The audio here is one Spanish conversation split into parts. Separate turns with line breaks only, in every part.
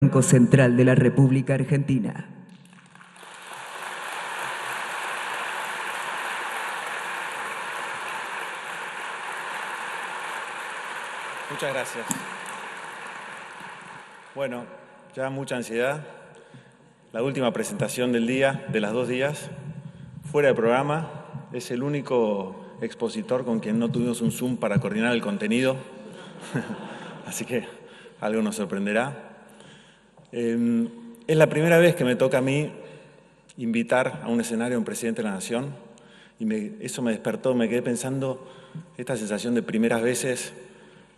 Banco Central de la República Argentina.
Muchas gracias. Bueno, ya mucha ansiedad. La última presentación del día, de las 2 días, fuera de programa. Es el único expositor con quien no tuvimos un Zoom para coordinar el contenido. Así que algo nos sorprenderá. Es la primera vez que me toca a mí invitar a un escenario a un presidente de la Nación y eso me despertó, me quedé pensando, esta sensación de primeras veces.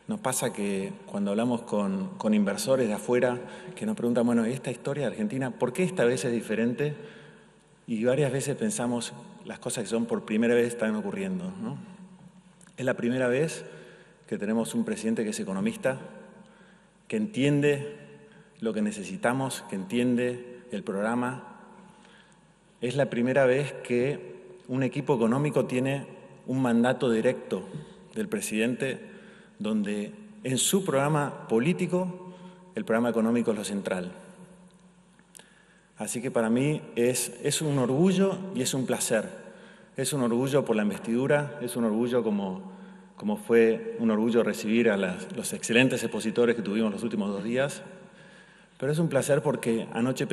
Nos pasa que cuando hablamos con inversores de afuera, que nos preguntan, bueno, esta historia de Argentina, ¿por qué esta vez es diferente? Y varias veces pensamos, las cosas que son por primera vez están ocurriendo, ¿no? Es la primera vez que tenemos un presidente que es economista, que entiende lo que necesitamos, que entiende el programa. Es la primera vez que un equipo económico tiene un mandato directo del presidente, donde en su programa político el programa económico es lo central. Así que para mí es un orgullo y es un placer. Es un orgullo por la investidura, es un orgullo como fue un orgullo recibir a los excelentes expositores que tuvimos los últimos 2 días, pero es un placer porque anoche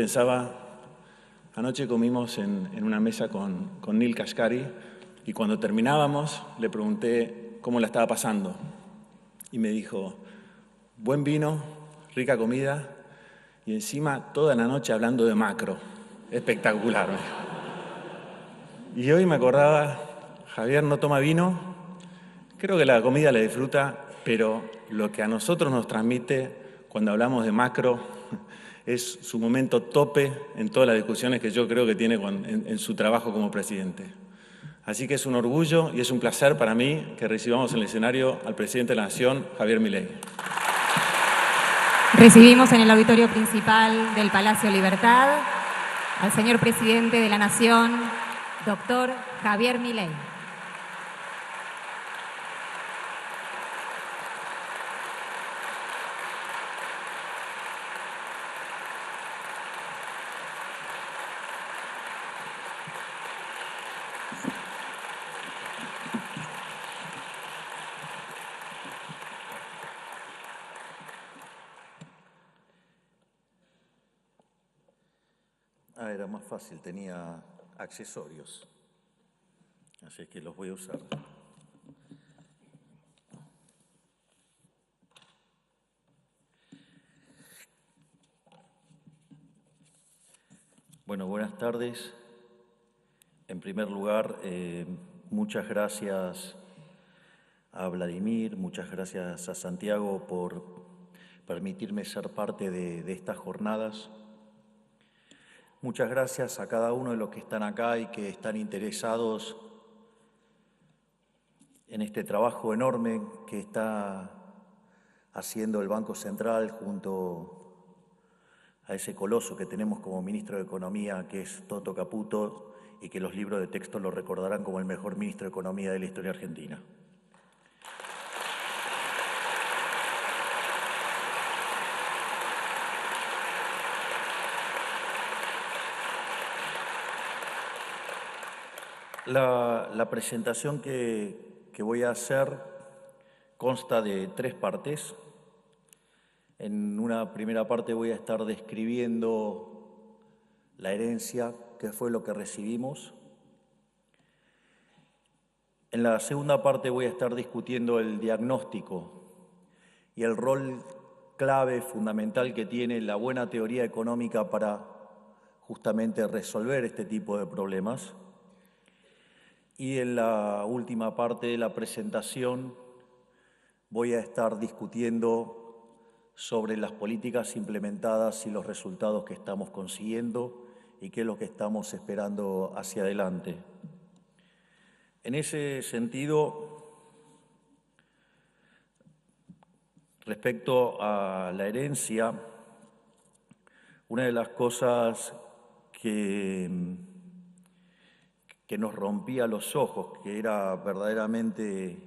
comimos en una mesa con Neel Kashkari y cuando terminábamos le pregunté cómo la estaba pasando. Y me dijo, buen vino, rica comida y encima toda la noche hablando de macro. Espectacular. Y hoy me acordaba, Javier no toma vino, creo que la comida la disfruta, pero lo que a nosotros nos transmite cuando hablamos de macro es su momento tope en todas las discusiones que yo creo que tiene en su trabajo como presidente. Así que es un orgullo y es un placer para mí que recibamos en el escenario al presidente de la Nación, Javier Milei.
Recibimos en el auditorio principal del Palacio Libertad al señor presidente de la Nación, doctor Javier Milei.
Era más fácil, tenía accesorios, así que los voy a usar. Bueno, buenas tardes. En primer lugar, muchas gracias a Vladimir, muchas gracias a Santiago por permitirme ser parte de estas jornadas. Muchas gracias a cada uno de los que están acá y que están interesados en este trabajo enorme que está haciendo el Banco Central junto a ese coloso que tenemos como ministro de Economía, que es Toto Caputo, y que los libros de texto lo recordarán como el mejor ministro de Economía de la historia argentina. La presentación que voy a hacer consta de 3 partes. En una primera parte voy a estar describiendo la herencia, qué fue lo que recibimos. En la segunda parte voy a estar discutiendo el diagnóstico y el rol clave, fundamental que tiene la buena teoría económica para justamente resolver este tipo de problemas. Y en la última parte de la presentación voy a estar discutiendo sobre las políticas implementadas y los resultados que estamos consiguiendo y qué es lo que estamos esperando hacia adelante. En ese sentido, respecto a la herencia, una de las cosas que nos rompía los ojos, que era verdaderamente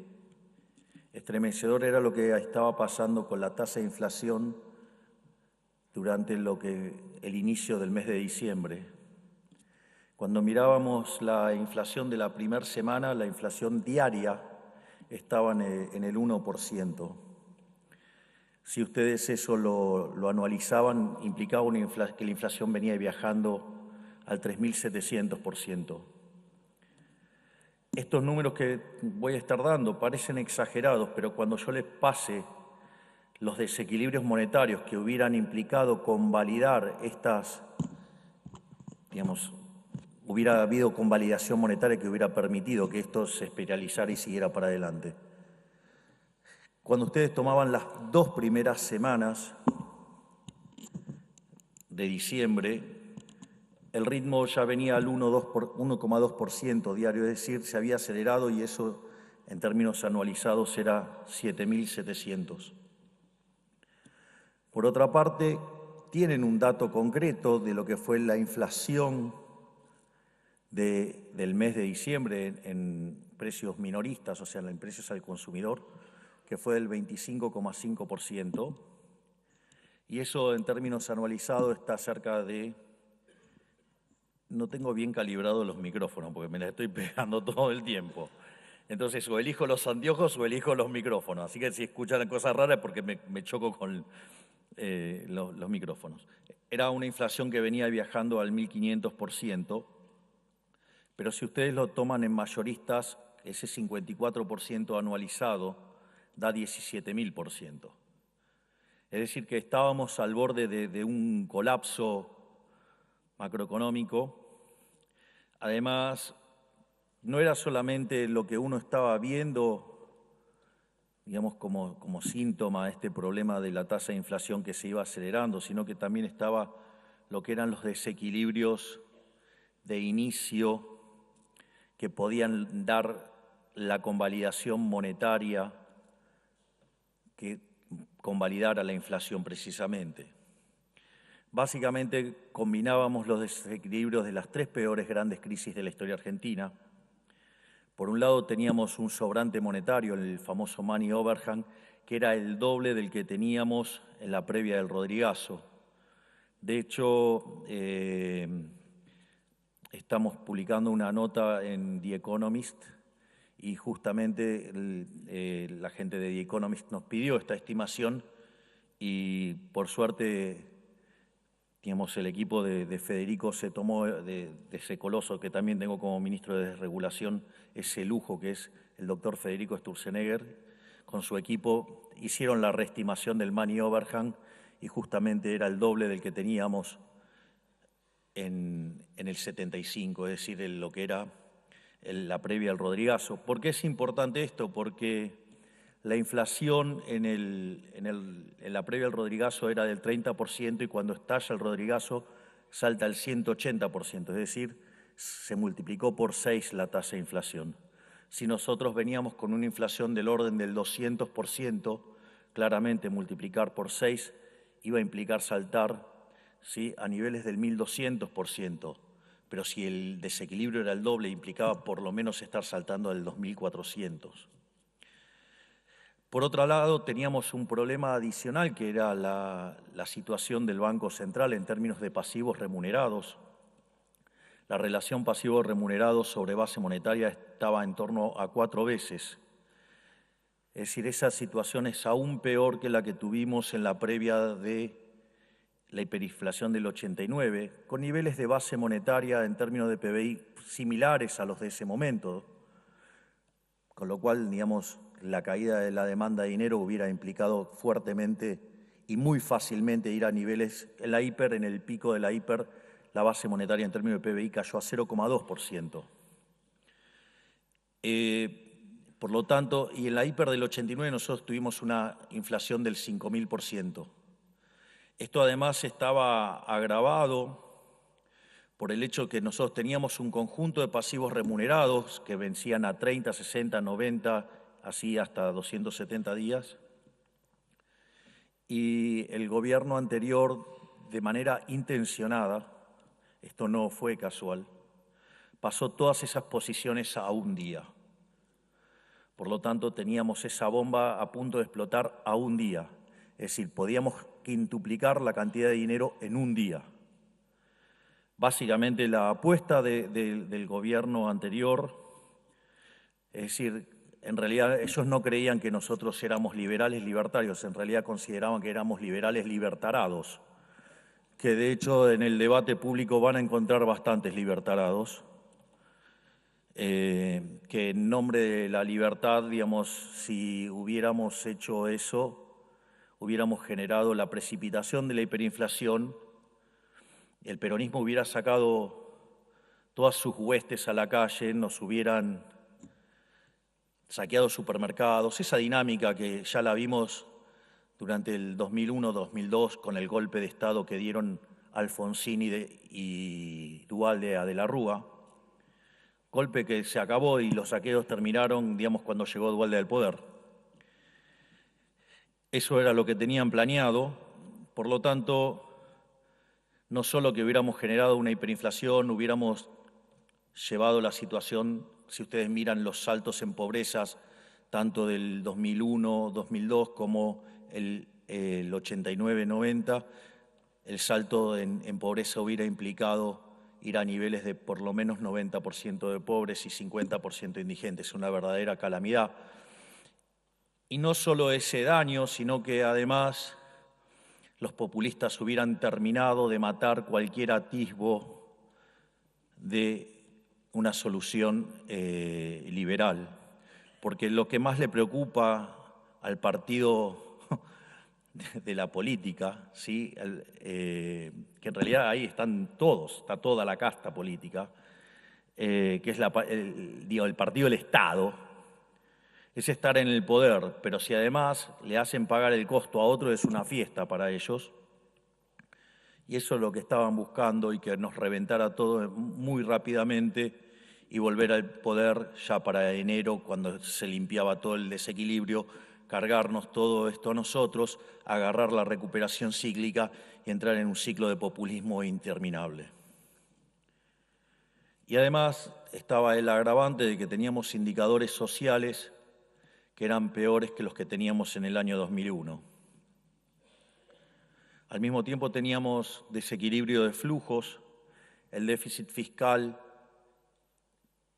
estremecedor, era lo que estaba pasando con la tasa de inflación durante el inicio del mes de diciembre. Cuando mirábamos la inflación de la primera semana, la inflación diaria estaba en el 1%. Si ustedes eso lo anualizaban, implicaba que la inflación venía viajando al 3.700%. Estos números que voy a estar dando parecen exagerados, pero cuando yo les pase los desequilibrios monetarios que hubieran implicado convalidar estas, digamos, hubiera habido convalidación monetaria que hubiera permitido que esto se espiralizara y siguiera para adelante. Cuando ustedes tomaban las 2 primeras semanas de diciembre, el ritmo ya venía al 1,2% diario, es decir, se había acelerado y eso en términos anualizados era 7.700. Por otra parte, tienen un dato concreto de lo que fue la inflación del mes de diciembre en precios minoristas, o sea, en precios al consumidor, que fue del 25,5%, y eso en términos anualizados está cerca de... No tengo bien calibrados los micrófonos porque me los estoy pegando todo el tiempo. Entonces, o elijo los anteojos o elijo los micrófonos. Así que si escuchan cosas raras es porque me choco con los micrófonos. Era una inflación que venía viajando al 1.500%, pero si ustedes lo toman en mayoristas, ese 54% anualizado da 17.000%. Es decir, que estábamos al borde de un colapso macroeconómico. Además, no era solamente lo que uno estaba viendo, digamos, como síntoma de este problema de la tasa de inflación que se iba acelerando, sino que también estaba lo que eran los desequilibrios de inicio que podían dar la convalidación monetaria que convalidara la inflación precisamente. Básicamente combinábamos los desequilibrios de las 3 peores grandes crisis de la historia argentina. Por un lado teníamos un sobrante monetario, el famoso money overhang, que era el doble del que teníamos en la previa del Rodrigazo. De hecho, estamos publicando una nota en The Economist y justamente la gente de The Economist nos pidió esta estimación y por suerte, digamos, el equipo de Federico se tomó de ese coloso que también tengo como ministro de Desregulación, ese lujo que es el doctor Federico Sturzenegger, con su equipo hicieron la reestimación del money overhang y justamente era el doble del que teníamos en el 75, es decir, en lo que era la previa al Rodrigazo. ¿Por qué es importante esto? Porque la inflación en la previa al Rodrigazo era del 30% y cuando estalla el Rodrigazo salta al 180%, es decir, se multiplicó por 6 la tasa de inflación. Si nosotros veníamos con una inflación del orden del 200%, claramente multiplicar por 6 iba a implicar saltar, ¿sí?, a niveles del 1.200%, pero si el desequilibrio era el doble, implicaba por lo menos estar saltando al 2.400%. Por otro lado, teníamos un problema adicional que era la situación del Banco Central en términos de pasivos remunerados. La relación pasivo-remunerado sobre base monetaria estaba en torno a 4 veces. Es decir, esa situación es aún peor que la que tuvimos en la previa de la hiperinflación del 89, con niveles de base monetaria en términos de PBI similares a los de ese momento, con lo cual, digamos, la caída de la demanda de dinero hubiera implicado fuertemente y muy fácilmente ir a niveles, en el pico de la hiper, la base monetaria en términos de PBI cayó a 0,2%. Por lo tanto, y en la hiper del 89 nosotros tuvimos una inflación del 5.000%. Esto además estaba agravado por el hecho que nosotros teníamos un conjunto de pasivos remunerados que vencían a 30, 60, 90, así hasta 270 días. Y el gobierno anterior, de manera intencionada, esto no fue casual, pasó todas esas posiciones a un día. Por lo tanto, teníamos esa bomba a punto de explotar a un día. Es decir, podíamos quintuplicar la cantidad de dinero en un día. Básicamente la apuesta del gobierno anterior, es decir, en realidad ellos no creían que nosotros éramos liberales libertarios, en realidad consideraban que éramos liberales libertarados, que de hecho en el debate público van a encontrar bastantes libertarados, que en nombre de la libertad, digamos, si hubiéramos hecho eso, hubiéramos generado la precipitación de la hiperinflación, el peronismo hubiera sacado todas sus huestes a la calle, nos hubieran saqueado supermercados, esa dinámica que ya la vimos durante el 2001-2002 con el golpe de Estado que dieron Alfonsín y Duhalde a De la Rúa, golpe que se acabó y los saqueos terminaron, digamos, cuando llegó Duhalde al poder. Eso era lo que tenían planeado, por lo tanto, no solo que hubiéramos generado una hiperinflación, hubiéramos llevado la situación, si ustedes miran los saltos en pobrezas, tanto del 2001-2002 como el 89-90, el salto en pobreza hubiera implicado ir a niveles de por lo menos 90% de pobres y 50% indigentes, una verdadera calamidad. Y no solo ese daño, sino que además los populistas hubieran terminado de matar cualquier atisbo de una solución liberal. Porque lo que más le preocupa al partido de la política, ¿sí? Que en realidad ahí están todos, está toda la casta política, que es el partido del Estado, es estar en el poder, pero si además le hacen pagar el costo a otro es una fiesta para ellos. Y eso es lo que estaban buscando y que nos reventara todo muy rápidamente y volver al poder ya para enero, cuando se limpiaba todo el desequilibrio, cargarnos todo esto a nosotros, agarrar la recuperación cíclica y entrar en un ciclo de populismo interminable. Y además estaba el agravante de que teníamos indicadores sociales que eran peores que los que teníamos en el año 2001. Al mismo tiempo teníamos desequilibrio de flujos, el déficit fiscal,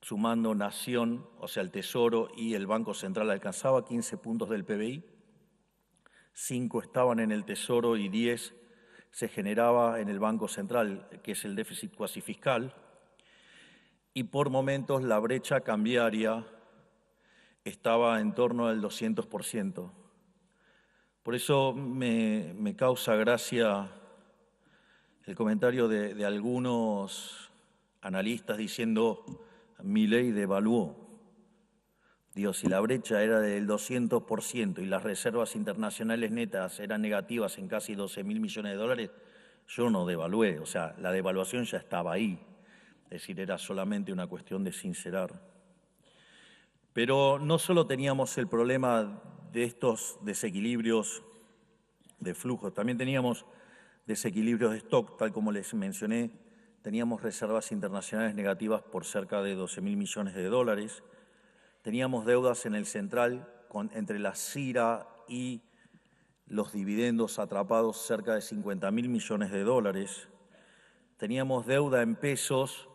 sumando Nación, o sea, el Tesoro y el Banco Central alcanzaba 15 puntos del PBI, 5 estaban en el Tesoro y 10 se generaba en el Banco Central, que es el déficit cuasi fiscal, y por momentos la brecha cambiaria estaba en torno al 200%. Por eso me causa gracia el comentario de algunos analistas diciendo Milei devaluó. Digo, si la brecha era del 200% y las reservas internacionales netas eran negativas en casi 12.000 millones de dólares, yo no devalué, o sea, la devaluación ya estaba ahí. Es decir, era solamente una cuestión de sincerar. Pero no solo teníamos el problema de estos desequilibrios de flujos, también teníamos desequilibrios de stock, tal como les mencioné, teníamos reservas internacionales negativas por cerca de 12.000 millones de dólares, teníamos deudas en el central entre la CIRA y los dividendos atrapados cerca de 50.000 millones de dólares, teníamos deuda en pesos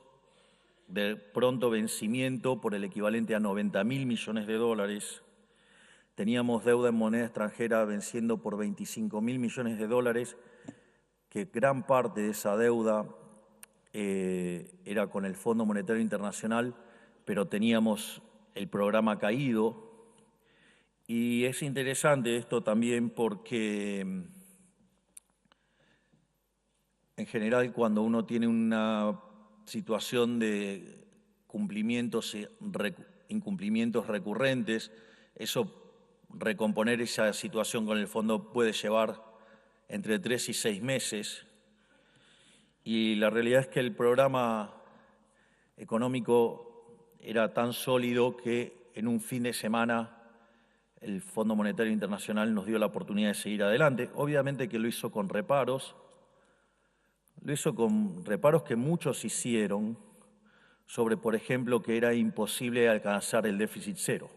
de pronto vencimiento por el equivalente a 90.000 millones de dólares, teníamos deuda en moneda extranjera venciendo por 25.000 millones de dólares, que gran parte de esa deuda era con el Fondo Monetario Internacional, pero teníamos el programa caído. Y es interesante esto también porque en general cuando uno tiene una situación de incumplimientos recurrentes, recomponer esa situación con el fondo puede llevar entre 3 y 6 meses. Y la realidad es que el programa económico era tan sólido que en un fin de semana el Fondo Monetario Internacional nos dio la oportunidad de seguir adelante. Obviamente que lo hizo con reparos, que muchos hicieron sobre, por ejemplo, que era imposible alcanzar el déficit cero.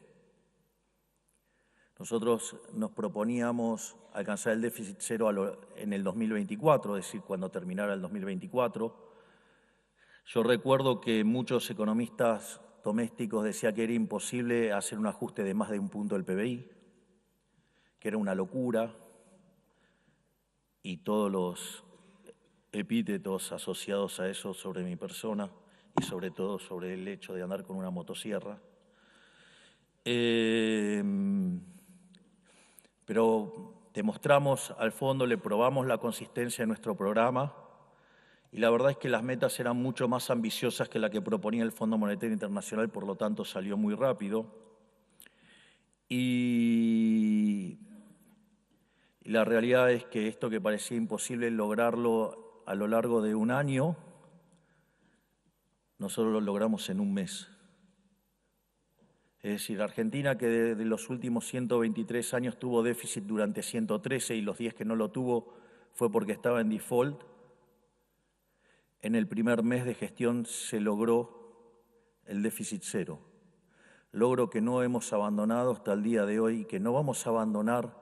Nosotros nos proponíamos alcanzar el déficit cero en el 2024, es decir, cuando terminara el 2024. Yo recuerdo que muchos economistas domésticos decían que era imposible hacer un ajuste de más de 1 punto del PBI, que era una locura, y todos los epítetos asociados a eso sobre mi persona y sobre todo sobre el hecho de andar con una motosierra. Pero demostramos al fondo, le probamos la consistencia de nuestro programa y la verdad es que las metas eran mucho más ambiciosas que la que proponía el Fondo Monetario Internacional, por lo tanto salió muy rápido. Y la realidad es que esto que parecía imposible lograrlo a lo largo de 1 año, nosotros lo logramos en 1 mes. Es decir, Argentina, que de los últimos 123 años tuvo déficit durante 113 y los 10 que no lo tuvo fue porque estaba en default, en el primer mes de gestión se logró el déficit cero. Logro que no hemos abandonado hasta el día de hoy y que no vamos a abandonar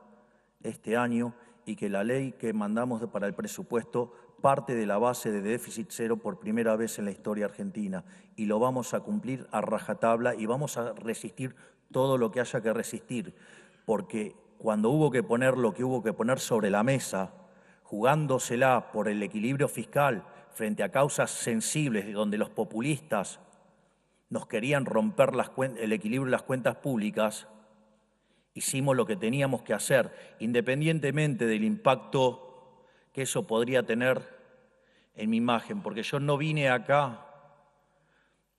este año y que la ley que mandamos para el presupuesto parte de la base de déficit cero por primera vez en la historia argentina y lo vamos a cumplir a rajatabla y vamos a resistir todo lo que haya que resistir, porque cuando hubo que poner lo que hubo que poner sobre la mesa, jugándosela por el equilibrio fiscal frente a causas sensibles donde los populistas nos querían romper el equilibrio de las cuentas públicas, hicimos lo que teníamos que hacer, independientemente del impacto que eso podría tener en mi imagen, porque yo no vine acá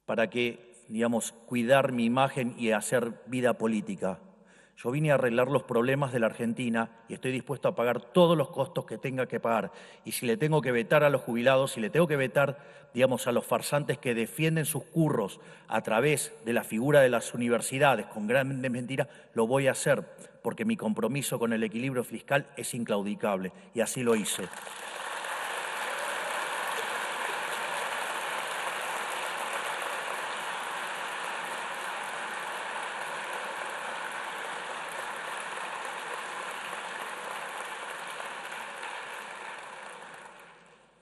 para cuidar mi imagen y hacer vida política. Yo vine a arreglar los problemas de la Argentina y estoy dispuesto a pagar todos los costos que tenga que pagar. Y si le tengo que vetar a los jubilados, si le tengo que vetar, a los farsantes que defienden sus curros a través de la figura de las universidades con grandes mentiras, lo voy a hacer, porque mi compromiso con el equilibrio fiscal es inclaudicable, y así lo hice.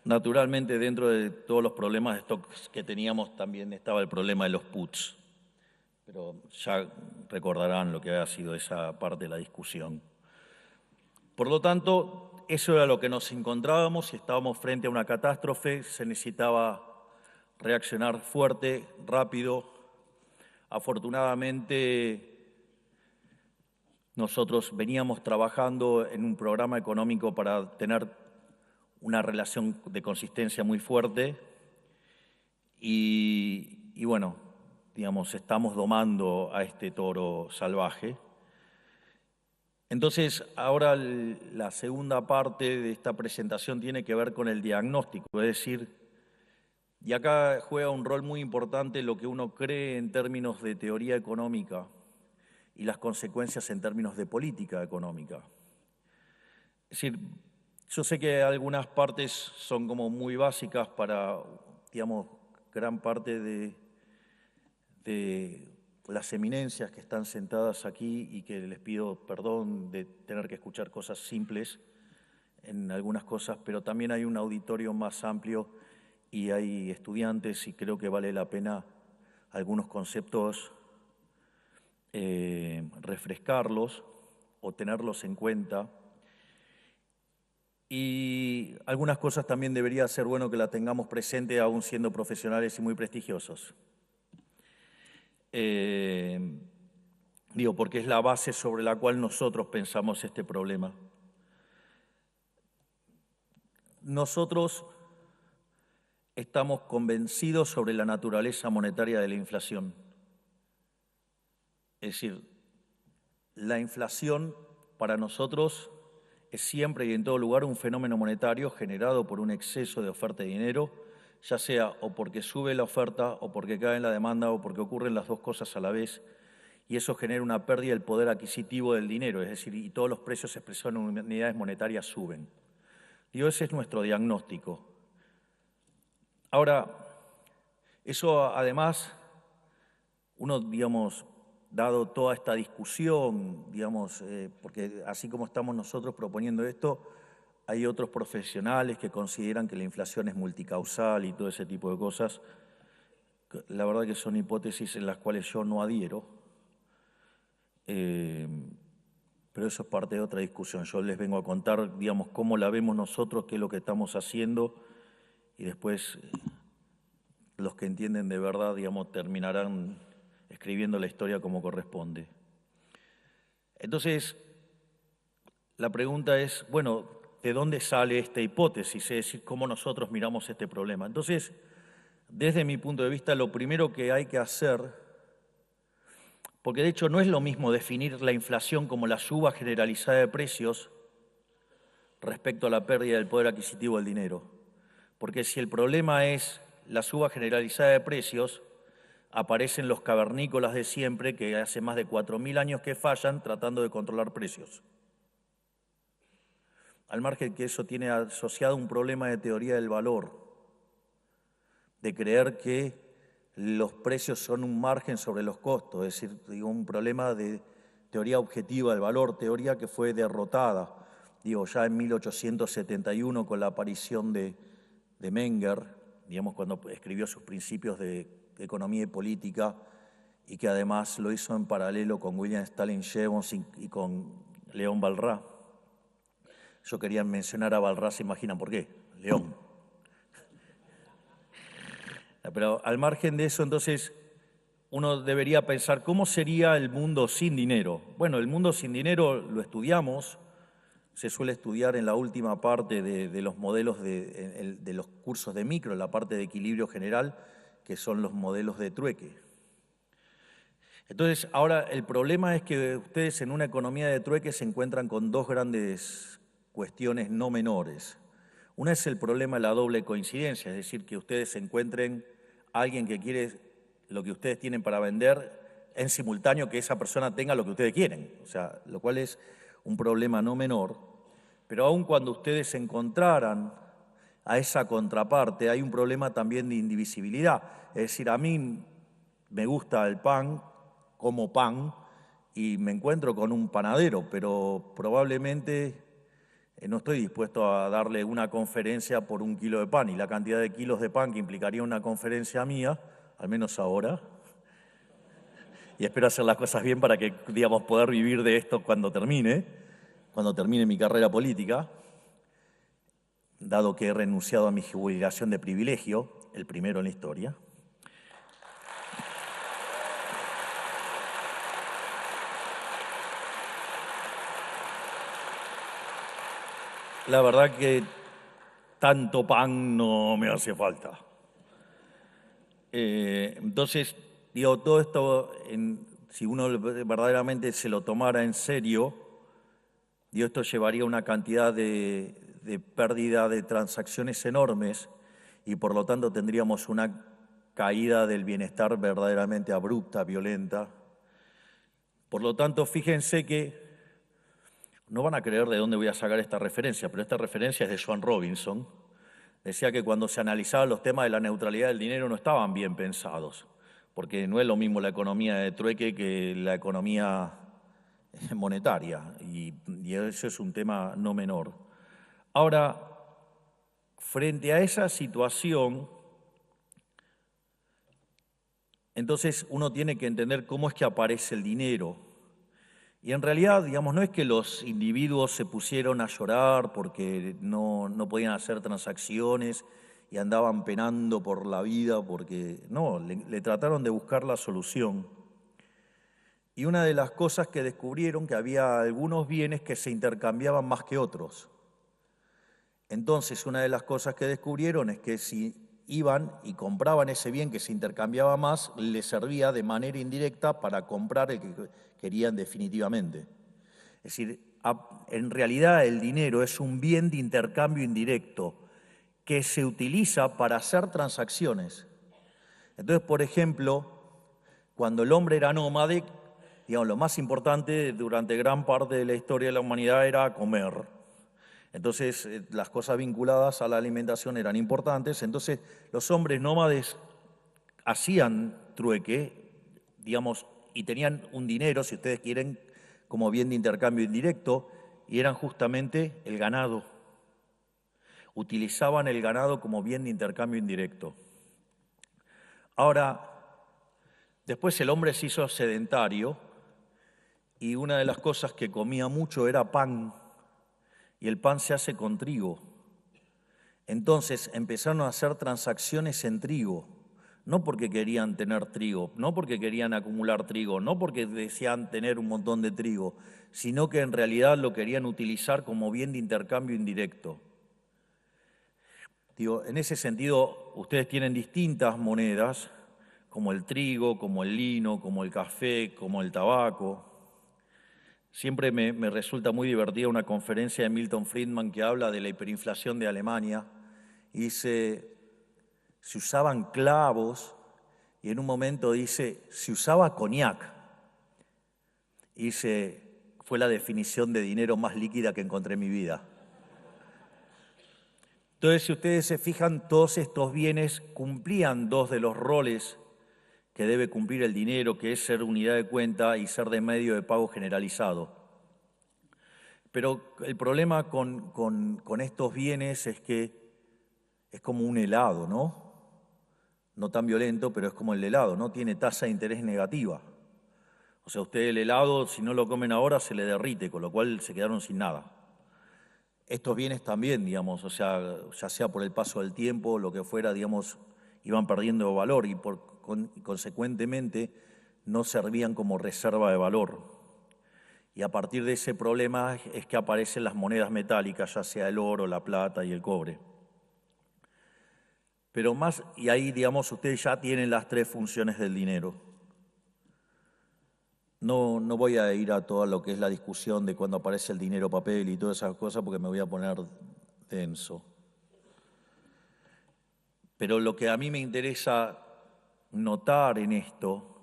Naturalmente, dentro de todos los problemas de stocks que teníamos, también estaba el problema de los puts. Pero ya recordarán lo que ha sido esa parte de la discusión. Por lo tanto, eso era lo que nos encontrábamos y estábamos frente a una catástrofe. Se necesitaba reaccionar fuerte, rápido. Afortunadamente, nosotros veníamos trabajando en un programa económico para tener una relación de consistencia muy fuerte y bueno, estamos domando a este toro salvaje. Entonces, ahora la segunda parte de esta presentación tiene que ver con el diagnóstico, es decir, y acá juega un rol muy importante lo que uno cree en términos de teoría económica y las consecuencias en términos de política económica. Es decir, yo sé que algunas partes son como muy básicas para, gran parte de las eminencias que están sentadas aquí y que les pido perdón de tener que escuchar cosas simples en algunas cosas, pero también hay un auditorio más amplio y hay estudiantes y creo que vale la pena algunos conceptos refrescarlos o tenerlos en cuenta. Y algunas cosas también debería ser bueno que las tengamos presente aún siendo profesionales y muy prestigiosos. Porque es la base sobre la cual nosotros pensamos este problema. Nosotros estamos convencidos sobre la naturaleza monetaria de la inflación. Es decir, la inflación para nosotros es siempre y en todo lugar un fenómeno monetario generado por un exceso de oferta de dinero, ya sea o porque sube la oferta o porque cae la demanda o porque ocurren las dos cosas a la vez, y eso genera una pérdida del poder adquisitivo del dinero, es decir, y todos los precios expresados en unidades monetarias suben. Ese es nuestro diagnóstico. Ahora, eso además, uno, dado toda esta discusión, digamos, porque así como estamos nosotros proponiendo esto, hay otros profesionales que consideran que la inflación es multicausal y todo ese tipo de cosas. La verdad que son hipótesis en las cuales yo no adhiero, pero eso es parte de otra discusión. Yo les vengo a contar, digamos, cómo la vemos nosotros, qué es lo que estamos haciendo, y después los que entienden de verdad, digamos, terminarán escribiendo la historia como corresponde. Entonces, la pregunta es, bueno, ¿de dónde sale esta hipótesis? Es decir, ¿cómo nosotros miramos este problema? Entonces, desde mi punto de vista, lo primero que hay que hacer, porque de hecho no es lo mismo definir la inflación como la suba generalizada de precios respecto a la pérdida del poder adquisitivo del dinero. Porque si el problema es la suba generalizada de precios, aparecen los cavernícolas de siempre que hace más de 4.000 años que fallan tratando de controlar precios. Al margen que eso tiene asociado un problema de teoría del valor, de creer que los precios son un margen sobre los costos, es decir, digo, un problema de teoría objetiva del valor, teoría que fue derrotada, digo, ya en 1871 con la aparición de Menger, digamos, cuando escribió sus principios de economía y política, y que además lo hizo en paralelo con William Stalin Jevons y con León Balrá. Yo quería mencionar a Balrá, ¿se imaginan por qué? León. Pero al margen de eso, entonces, uno debería pensar, ¿cómo sería el mundo sin dinero? Bueno, el mundo sin dinero lo estudiamos, se suele estudiar en la última parte de los modelos de los cursos de micro, en la parte de equilibrio general, que son los modelos de trueque. Entonces, ahora el problema es que ustedes en una economía de trueque se encuentran con dos grandes cuestiones no menores. Una es el problema de la doble coincidencia, es decir, que ustedes encuentren a alguien que quiere lo que ustedes tienen para vender en simultáneo que esa persona tenga lo que ustedes quieren, o sea, lo cual es un problema no menor, pero aun cuando ustedes encontraran a esa contraparte, hay un problema también de indivisibilidad, es decir, a mí me gusta el pan, como pan, y me encuentro con un panadero, pero probablemente no estoy dispuesto a darle una conferencia por 1 kilo de pan, y la cantidad de kilos de pan que implicaría una conferencia mía, al menos ahora, y espero hacer las cosas bien para que, digamos, poder vivir de esto cuando termine mi carrera política, dado que he renunciado a mi jubilación de privilegio, el primero en la historia. La verdad que tanto pan no me hace falta. Entonces, digo, todo esto, si uno verdaderamente se lo tomara en serio, digo, esto llevaría a una cantidad de pérdida de transacciones enormes y por lo tanto tendríamos una caída del bienestar verdaderamente abrupta, violenta. Por lo tanto, fíjense que no van a creer de dónde voy a sacar esta referencia, pero esta referencia es de Joan Robinson. Decía que cuando se analizaban los temas de la neutralidad del dinero no estaban bien pensados, porque no es lo mismo la economía de trueque que la economía monetaria, y eso es un tema no menor. Ahora, frente a esa situación, entonces uno tiene que entender cómo es que aparece el dinero. Y en realidad, digamos, no es que los individuos se pusieron a llorar porque no podían hacer transacciones y andaban penando por la vida, porque no, le trataron de buscar la solución. Y una de las cosas que descubrieron que había algunos bienes que se intercambiaban más que otros. Entonces, una de las cosas que descubrieron es que si iban y compraban ese bien que se intercambiaba más, les servía de manera indirecta para comprar el que querían definitivamente. Es decir, en realidad el dinero es un bien de intercambio indirecto que se utiliza para hacer transacciones. Entonces, por ejemplo, cuando el hombre era nómade, digamos, lo más importante durante gran parte de la historia de la humanidad era comer. Entonces, las cosas vinculadas a la alimentación eran importantes. Entonces, los hombres nómades hacían trueque, digamos, y tenían un dinero, si ustedes quieren, como bien de intercambio indirecto, y eran justamente el ganado. Utilizaban el ganado como bien de intercambio indirecto. Ahora, después el hombre se hizo sedentario y una de las cosas que comía mucho era pan, y el pan se hace con trigo. Entonces empezaron a hacer transacciones en trigo, no porque querían tener trigo, no porque querían acumular trigo, no porque deseaban tener un montón de trigo, sino que en realidad lo querían utilizar como bien de intercambio indirecto. Digo, en ese sentido, ustedes tienen distintas monedas, como el trigo, como el lino, como el café, como el tabaco. Siempre me resulta muy divertida una conferencia de Milton Friedman que habla de la hiperinflación de Alemania y dice, se usaban clavos y en un momento dice, se usaba coñac. Y dice, fue la definición de dinero más líquida que encontré en mi vida. Entonces, si ustedes se fijan, todos estos bienes cumplían dos de los roles que debe cumplir el dinero, que es ser unidad de cuenta y ser de medio de pago generalizado. Pero el problema con estos bienes es que es como un helado, ¿no? No tan violento, pero es como el helado, ¿no? Tiene tasa de interés negativa. O sea, usted el helado, si no lo comen ahora, se le derrite, con lo cual se quedaron sin nada. Estos bienes también, digamos, o sea, ya sea por el paso del tiempo, lo que fuera, digamos, iban perdiendo valor y consecuentemente no servían como reserva de valor. Y a partir de ese problema es que aparecen las monedas metálicas, ya sea el oro, la plata y el cobre. Pero más, y ahí, digamos, ustedes ya tienen las tres funciones del dinero. No voy a ir a todo lo que es la discusión de cuando aparece el dinero papel y todas esas cosas porque me voy a poner denso. Pero lo que a mí me interesa notar en esto,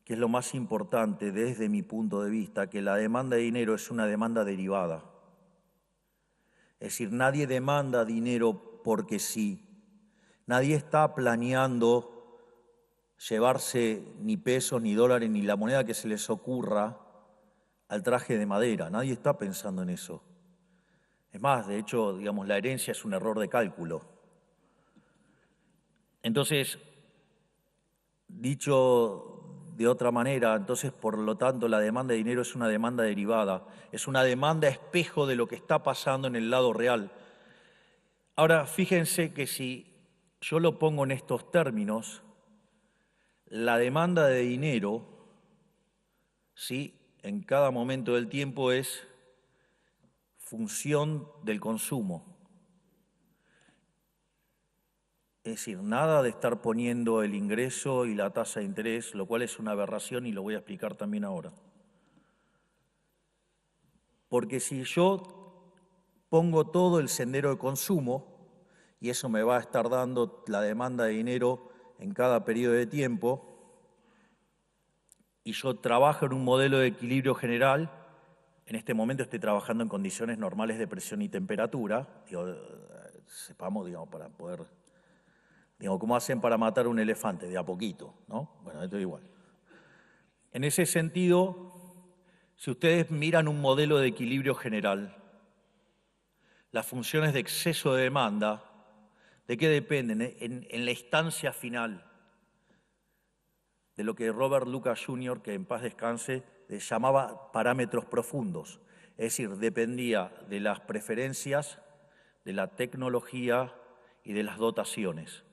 que es lo más importante desde mi punto de vista, que la demanda de dinero es una demanda derivada. Es decir, nadie demanda dinero porque sí. Nadie está planeando llevarse ni pesos, ni dólares, ni la moneda que se les ocurra al traje de madera. Nadie está pensando en eso. Es más, de hecho, digamos, la herencia es un error de cálculo. Entonces, dicho de otra manera, entonces, por lo tanto, la demanda de dinero es una demanda derivada, es una demanda espejo de lo que está pasando en el lado real. Ahora, fíjense que si yo lo pongo en estos términos, la demanda de dinero, ¿sí?, en cada momento del tiempo es función del consumo. Es decir, nada de estar poniendo el ingreso y la tasa de interés, lo cual es una aberración y lo voy a explicar también ahora. Porque si yo pongo todo el sendero de consumo, y eso me va a estar dando la demanda de dinero en cada periodo de tiempo, y yo trabajo en un modelo de equilibrio general, en este momento estoy trabajando en condiciones normales de presión y temperatura, sepamos, digamos, para poder, digamos, ¿cómo hacen para matar un elefante? De a poquito, ¿no? Bueno, esto es igual. En ese sentido, si ustedes miran un modelo de equilibrio general, las funciones de exceso de demanda, ¿de qué dependen? En la instancia final, de lo que Robert Lucas Jr., que en paz descanse, llamaba parámetros profundos. Es decir, dependía de las preferencias, de la tecnología y de las dotaciones.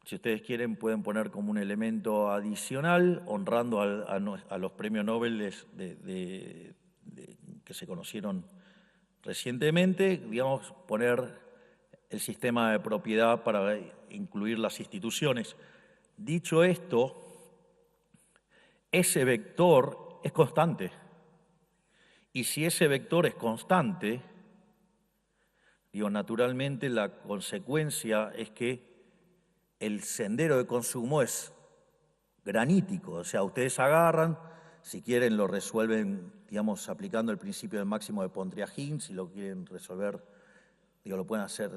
Si ustedes quieren, pueden poner como un elemento adicional, honrando a los premios Nobel que se conocieron recientemente, digamos, poner el sistema de propiedad para incluir las instituciones. Dicho esto, ese vector es constante. Y si ese vector es constante, digo, naturalmente la consecuencia es que el sendero de consumo es granítico. O sea, ustedes agarran, si quieren lo resuelven, digamos, aplicando el principio del máximo de Pontryagin, si lo quieren resolver Digo, lo pueden hacer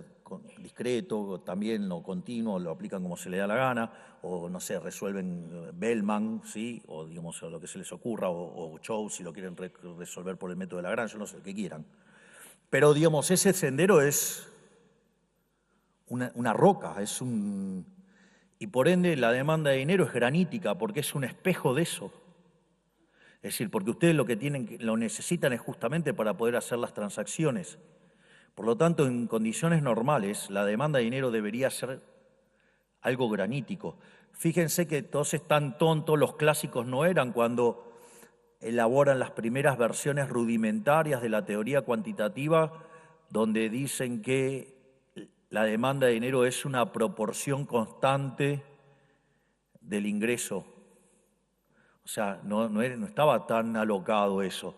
discreto, también o continuo, lo aplican como se le da la gana, o no sé, resuelven Bellman, ¿sí? O digamos lo que se les ocurra, o Chow, si lo quieren resolver por el método de Lagrange, no sé, lo que quieran. Pero digamos, ese sendero es una roca, y por ende la demanda de dinero es granítica, porque es un espejo de eso. Es decir, porque ustedes lo necesitan es justamente para poder hacer las transacciones. Por lo tanto, en condiciones normales, la demanda de dinero debería ser algo granítico. Fíjense que entonces tan tontos los clásicos no eran cuando elaboran las primeras versiones rudimentarias de la teoría cuantitativa, donde dicen que la demanda de dinero es una proporción constante del ingreso. O sea, no estaba tan alocado eso.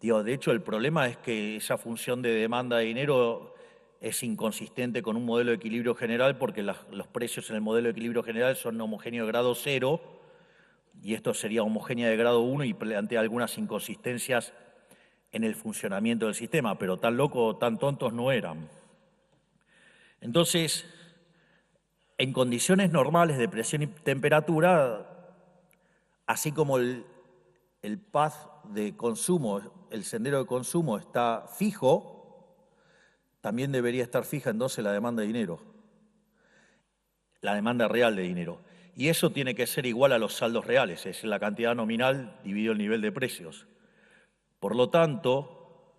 De hecho, el problema es que esa función de demanda de dinero es inconsistente con un modelo de equilibrio general porque los precios en el modelo de equilibrio general son homogéneos de grado 0 y esto sería homogénea de grado 1 y plantea algunas inconsistencias en el funcionamiento del sistema, pero tan locos, tan tontos no eran. Entonces, en condiciones normales de presión y temperatura, así como el path de consumo, el sendero de consumo está fijo, también debería estar fija entonces la demanda de dinero, la demanda real de dinero. Y eso tiene que ser igual a los saldos reales, es decir, la cantidad nominal dividido el nivel de precios. Por lo tanto,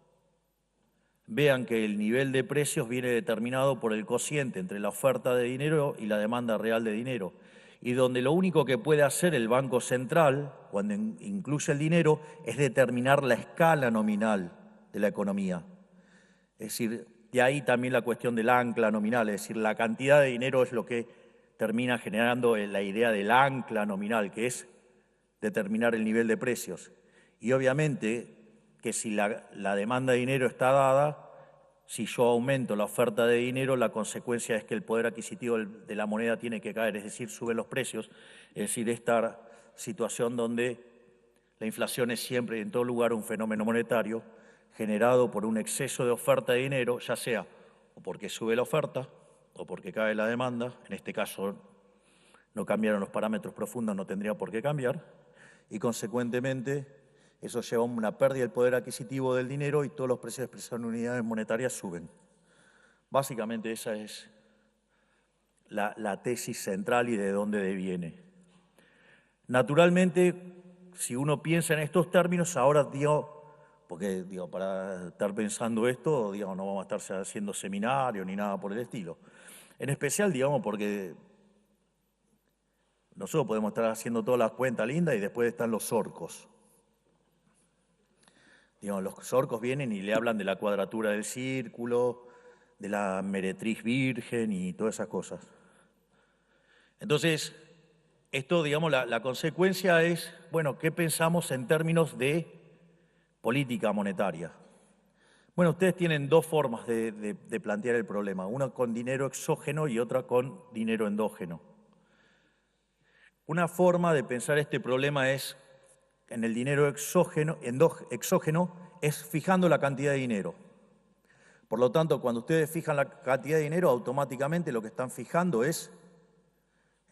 vean que el nivel de precios viene determinado por el cociente entre la oferta de dinero y la demanda real de dinero. Y donde lo único que puede hacer el Banco Central, cuando incluye el dinero, es determinar la escala nominal de la economía. Es decir, de ahí también la cuestión del ancla nominal, es decir, la cantidad de dinero es lo que termina generando la idea del ancla nominal, que es determinar el nivel de precios. Y obviamente que si la demanda de dinero está dada, si yo aumento la oferta de dinero, la consecuencia es que el poder adquisitivo de la moneda tiene que caer, es decir, suben los precios, es decir, esta situación donde la inflación es siempre y en todo lugar un fenómeno monetario generado por un exceso de oferta de dinero, ya sea o porque sube la oferta o porque cae la demanda, en este caso no cambiaron los parámetros profundos, no tendría por qué cambiar, y consecuentemente eso lleva a una pérdida del poder adquisitivo del dinero y todos los precios de expresión en unidades monetarias suben. Básicamente esa es la tesis central y de dónde deviene. Naturalmente, si uno piensa en estos términos, ahora porque para estar pensando esto, no vamos a estar haciendo seminario ni nada por el estilo. En especial, porque nosotros podemos estar haciendo todas las cuentas lindas y después están los orcos. Los orcos vienen y le hablan de la cuadratura del círculo, de la meretriz virgen y todas esas cosas. Entonces, esto, la consecuencia es, bueno, ¿qué pensamos en términos de política monetaria? Bueno, ustedes tienen dos formas de plantear el problema, una con dinero exógeno y otra con dinero endógeno. Una forma de pensar este problema es en el dinero exógeno es fijando la cantidad de dinero. Por lo tanto, cuando ustedes fijan la cantidad de dinero, automáticamente lo que están fijando es,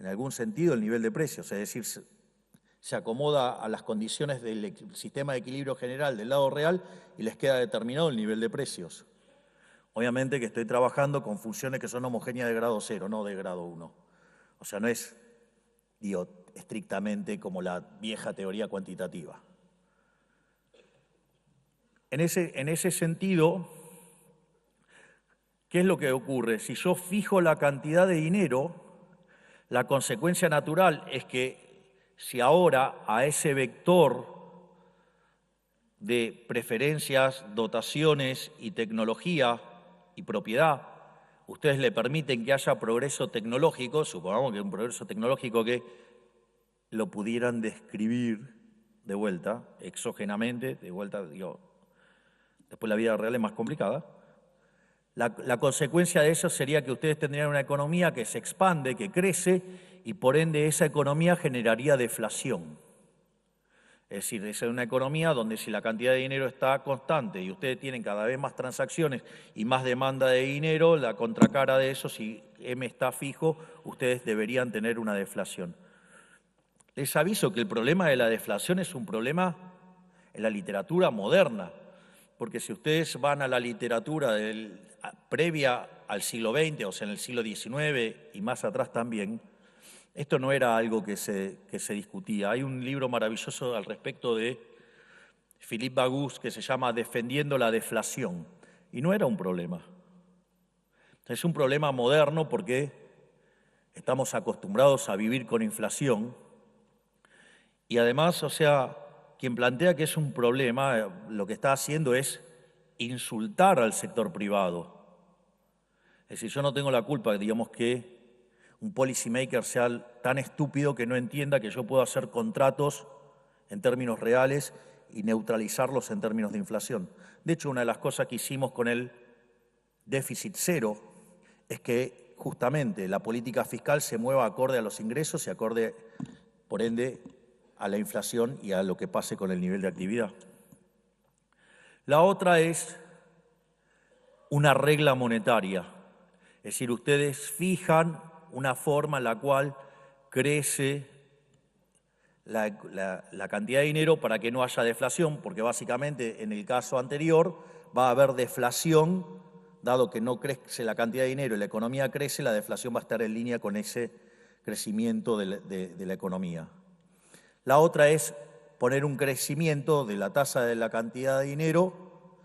en algún sentido, el nivel de precios, es decir, se acomoda a las condiciones del sistema de equilibrio general del lado real y les queda determinado el nivel de precios. Obviamente que estoy trabajando con funciones que son homogéneas de grado 0, no de grado 1. O sea, no es, estrictamente como la vieja teoría cuantitativa. En ese sentido, ¿qué es lo que ocurre? Si yo fijo la cantidad de dinero, la consecuencia natural es que si ahora a ese vector de preferencias, dotaciones y tecnología y propiedad, ustedes le permiten que haya progreso tecnológico, supongamos que un progreso tecnológico que lo pudieran describir de vuelta, exógenamente, de vuelta, después la vida real es más complicada. La consecuencia de eso sería que ustedes tendrían una economía que se expande, que crece, y por ende esa economía generaría deflación. Es Es decir, es una economía donde si la cantidad de dinero está constante y ustedes tienen cada vez más transacciones y más demanda de dinero, la contracara de eso, si M está fijo, ustedes deberían tener una deflación. Les aviso que el problema de la deflación es un problema en la literatura moderna, porque si ustedes van a la literatura previa al siglo XX, o sea, en el siglo XIX y más atrás también, esto no era algo que se discutía. Hay un libro maravilloso al respecto de Philippe Bagus que se llama Defendiendo la deflación, y no era un problema. Es un problema moderno porque estamos acostumbrados a vivir con inflación y además, o sea, quien plantea que es un problema, lo que está haciendo es insultar al sector privado. Es decir, yo no tengo la culpa, digamos, que un policymaker sea tan estúpido que no entienda que yo puedo hacer contratos en términos reales y neutralizarlos en términos de inflación. De hecho, una de las cosas que hicimos con el déficit cero es que justamente la política fiscal se mueva acorde a los ingresos y acorde, por ende, a la inflación y a lo que pase con el nivel de actividad. La otra es una regla monetaria. Es decir, ustedes fijan una forma en la cual crece la cantidad de dinero para que no haya deflación, porque básicamente en el caso anterior va a haber deflación, dado que no crece la cantidad de dinero y la economía crece, la deflación va a estar en línea con ese crecimiento de la economía. La otra es poner un crecimiento de la tasa de la cantidad de dinero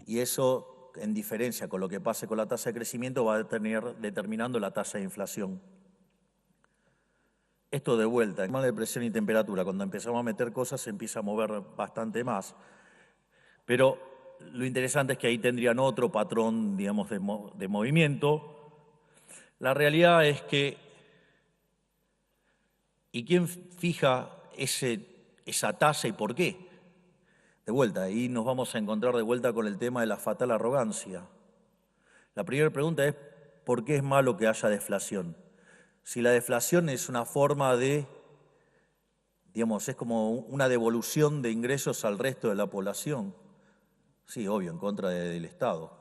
y eso, en diferencia con lo que pase con la tasa de crecimiento, va a terminar determinando la tasa de inflación. Esto de vuelta, el mal de presión y temperatura, cuando empezamos a meter cosas se empieza a mover bastante más. Pero lo interesante es que ahí tendrían otro patrón, digamos, de movimiento. La realidad es que, ¿y quién fija esa tasa y por qué? De vuelta, ahí nos vamos a encontrar de vuelta con el tema de la fatal arrogancia. La primera pregunta es, ¿por qué es malo que haya deflación? Si la deflación es una forma de, digamos, es como una devolución de ingresos al resto de la población, sí, obvio, en contra del Estado.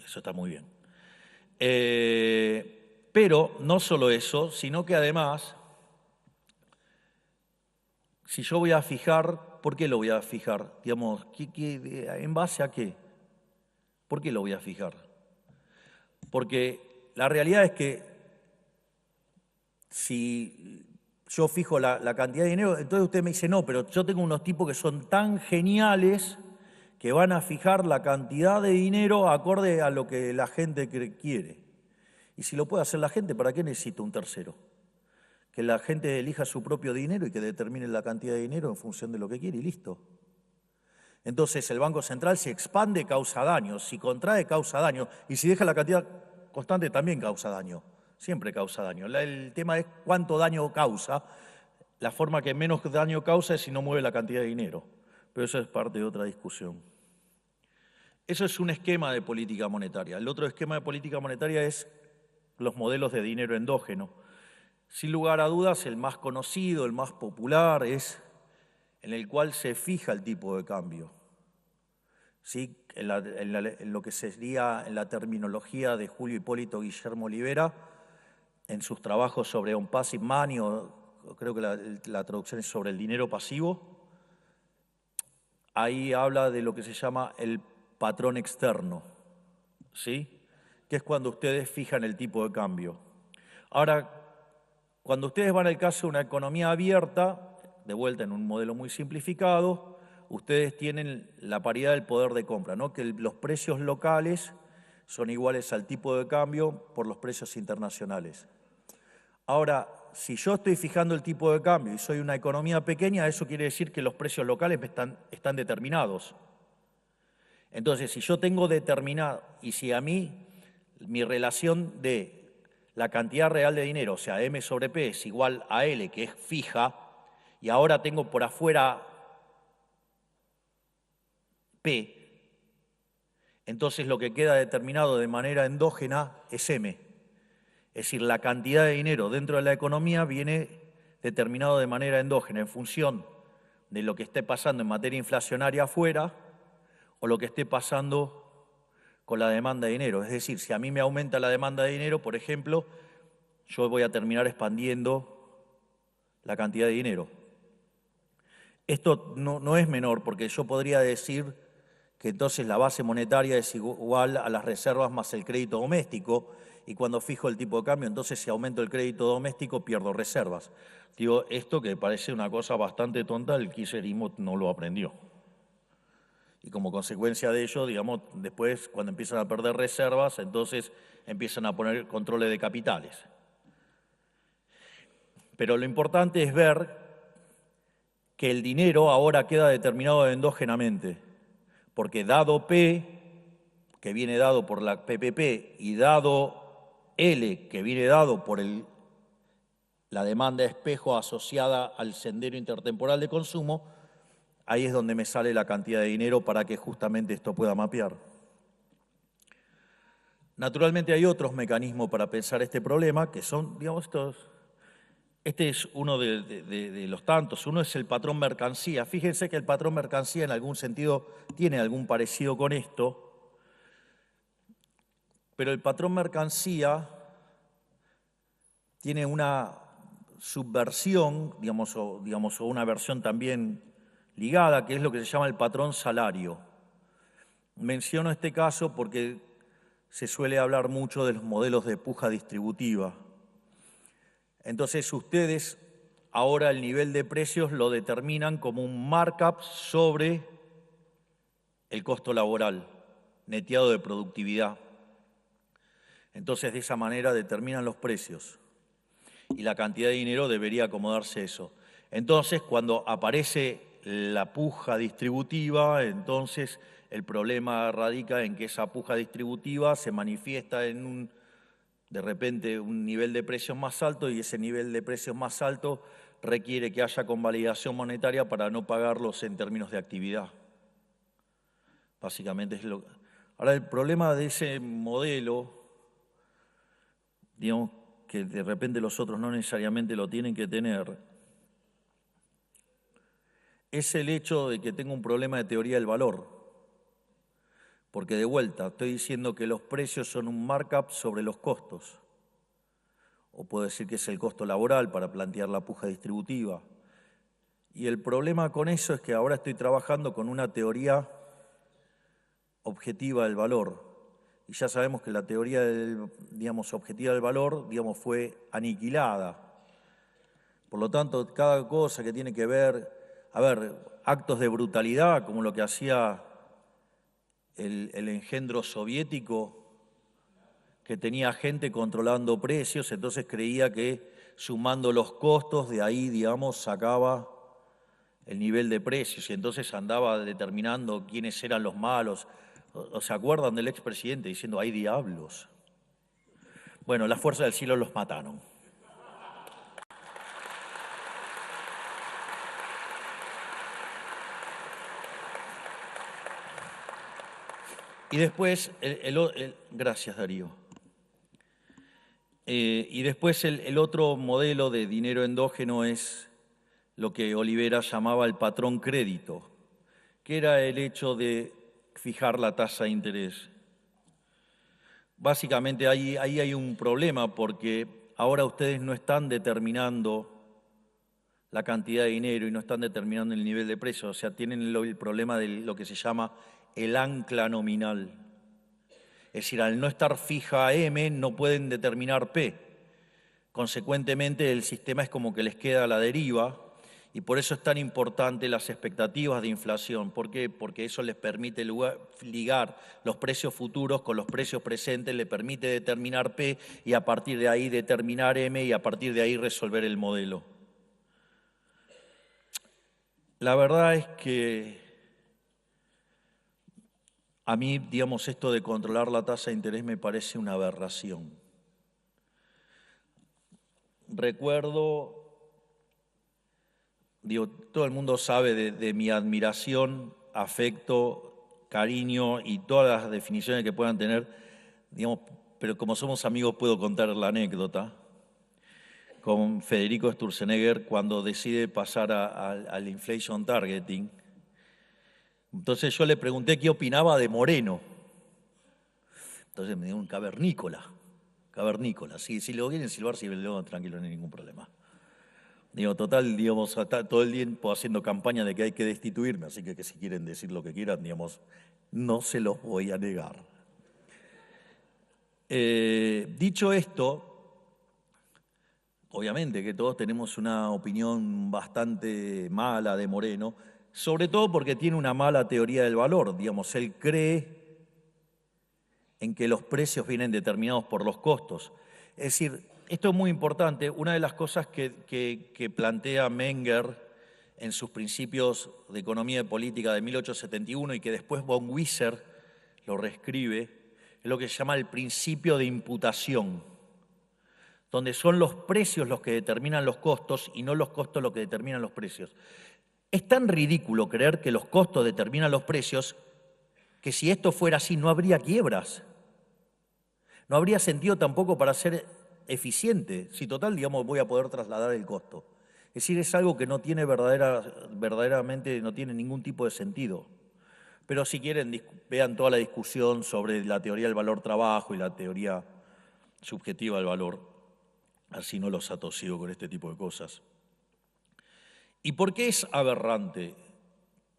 Eso está muy bien. Pero no solo eso, sino que además, si yo voy a fijar, ¿por qué lo voy a fijar? Digamos, ¿en base a qué? ¿Por qué lo voy a fijar? Porque la realidad es que si yo fijo la cantidad de dinero, entonces usted me dice, no, pero yo tengo unos tipos que son tan geniales que van a fijar la cantidad de dinero acorde a lo que la gente quiere. Y si lo puede hacer la gente, ¿para qué necesita un tercero? Que la gente elija su propio dinero y que determine la cantidad de dinero en función de lo que quiere y listo. Entonces el Banco Central si expande causa daño, si contrae causa daño y si deja la cantidad constante también causa daño, siempre causa daño. El tema es cuánto daño causa, la forma que menos daño causa es si no mueve la cantidad de dinero, pero eso es parte de otra discusión. Eso es un esquema de política monetaria. El otro esquema de política monetaria es los modelos de dinero endógeno. Sin lugar a dudas, el más conocido, el más popular, es en el cual se fija el tipo de cambio. ¿Sí? En lo que sería en la terminología de Julio Hipólito Guillermo Olivera, en sus trabajos sobre on passive money, o creo que la traducción es sobre el dinero pasivo, ahí habla de lo que se llama el patrón externo, ¿sí? Que es cuando ustedes fijan el tipo de cambio. Ahora, cuando ustedes van al caso de una economía abierta, de vuelta en un modelo muy simplificado, ustedes tienen la paridad del poder de compra, ¿no? Que los precios locales son iguales al tipo de cambio por los precios internacionales. Ahora, si yo estoy fijando el tipo de cambio y soy una economía pequeña, eso quiere decir que los precios locales están determinados. Entonces, si yo tengo determinado, y si a mí mi relación de la cantidad real de dinero, o sea, M sobre P es igual a L, que es fija, y ahora tengo por afuera P, entonces lo que queda determinado de manera endógena es M. Es decir, la cantidad de dinero dentro de la economía viene determinado de manera endógena en función de lo que esté pasando en materia inflacionaria afuera o lo que esté pasando con la demanda de dinero. Es decir, si a mí me aumenta la demanda de dinero, por ejemplo, yo voy a terminar expandiendo la cantidad de dinero. Esto no es menor, porque yo podría decir que entonces la base monetaria es igual a las reservas más el crédito doméstico, y cuando fijo el tipo de cambio, entonces si aumento el crédito doméstico, pierdo reservas. Digo, esto que parece una cosa bastante tonta, el kirchnerismo no lo aprendió. Y como consecuencia de ello, digamos, después cuando empiezan a perder reservas, entonces empiezan a poner controles de capitales. Pero lo importante es ver que el dinero ahora queda determinado endógenamente, porque dado P, que viene dado por la PPP, y dado L, que viene dado por la demanda espejo asociada al sendero intertemporal de consumo, ahí es donde me sale la cantidad de dinero para que justamente esto pueda mapear. Naturalmente hay otros mecanismos para pensar este problema, que son, digamos, este es uno de los tantos. Uno es el patrón mercancía. Fíjense que el patrón mercancía en algún sentido tiene algún parecido con esto, pero el patrón mercancía tiene una subversión, digamos, o una versión también ligada, que es lo que se llama el patrón salario. Menciono este caso porque se suele hablar mucho de los modelos de puja distributiva. Entonces ustedes ahora el nivel de precios lo determinan como un markup sobre el costo laboral, neteado de productividad. Entonces de esa manera determinan los precios y la cantidad de dinero debería acomodarse eso. Entonces cuando aparece la puja distributiva, entonces el problema radica en que esa puja distributiva se manifiesta en de repente un nivel de precios más alto, y ese nivel de precios más alto requiere que haya convalidación monetaria para no pagarlos en términos de actividad. Básicamente es lo. Ahora, el problema de ese modelo, digamos, que de repente los otros no necesariamente lo tienen que tener, es el hecho de que tengo un problema de teoría del valor. Porque de vuelta, estoy diciendo que los precios son un markup sobre los costos. O puedo decir que es el costo laboral para plantear la puja distributiva. Y el problema con eso es que ahora estoy trabajando con una teoría objetiva del valor. Y ya sabemos que la teoría objetiva del valor, fue aniquilada. Por lo tanto, cada cosa que tiene que ver, actos de brutalidad, como lo que hacía el engendro soviético, que tenía gente controlando precios, entonces creía que sumando los costos, de ahí, sacaba el nivel de precios, y entonces andaba determinando quiénes eran los malos. ¿Se acuerdan del expresidente diciendo, hay diablos? Bueno, las fuerzas del cielo los mataron. Y después, gracias Darío. Y después el otro modelo de dinero endógeno es lo que Olivera llamaba el patrón crédito, que era el hecho de fijar la tasa de interés. Básicamente ahí hay un problema, porque ahora ustedes no están determinando la cantidad de dinero y no están determinando el nivel de precio, o sea, tienen el problema de lo que se llama el ancla nominal. Es decir, al no estar fija M, no pueden determinar P. Consecuentemente, el sistema es como que les queda a la deriva, y por eso es tan importante las expectativas de inflación. ¿Por qué? Porque eso les permite ligar los precios futuros con los precios presentes, le permite determinar P, y a partir de ahí determinar M, y a partir de ahí resolver el modelo. La verdad es que a mí, esto de controlar la tasa de interés me parece una aberración. Recuerdo, todo el mundo sabe de mi admiración, afecto, cariño y todas las definiciones que puedan tener, pero como somos amigos puedo contar la anécdota. con Federico Sturzenegger cuando decide pasar al inflation targeting. Entonces yo le pregunté qué opinaba de Moreno. Entonces me dio un cavernícola. Sí, si lo quieren silbar, si lo tranquilo, no hay ningún problema. Digo, total, digamos, todo el tiempo haciendo campaña de que hay que destituirme, así que si quieren decir lo que quieran, digamos, no se los voy a negar. Dicho esto, obviamente que todos tenemos una opinión bastante mala de Moreno, sobre todo porque tiene una mala teoría del valor. Digamos, él cree en que los precios vienen determinados por los costos. Es decir, esto es muy importante. Una de las cosas que plantea Menger en sus principios de economía y política de 1871 y que después von Wieser lo reescribe, es lo que se llama el principio de imputación, donde son los precios los que determinan los costos y no los costos los que determinan los precios. Es tan ridículo creer que los costos determinan los precios que si esto fuera así no habría quiebras. No habría sentido tampoco para ser eficiente, si total, digamos, voy a poder trasladar el costo. Es decir, es algo que no tiene verdaderamente no tiene ningún tipo de sentido. Pero si quieren, vean toda la discusión sobre la teoría del valor trabajo y la teoría subjetiva del valor. Así no los atosigo con este tipo de cosas. ¿Y por qué es aberrante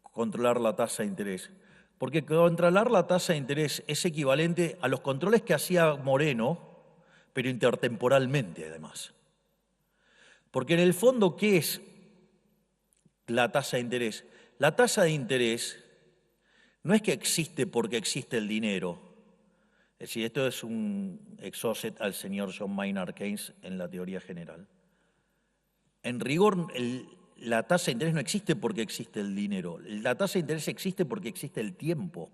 controlar la tasa de interés? Porque controlar la tasa de interés es equivalente a los controles que hacía Moreno, pero intertemporalmente además. Porque en el fondo, ¿qué es la tasa de interés? La tasa de interés no es que existe porque existe el dinero. Es decir, esto es un exocet al señor John Maynard Keynes en la teoría general. En rigor, la tasa de interés no existe porque existe el dinero. La tasa de interés existe porque existe el tiempo.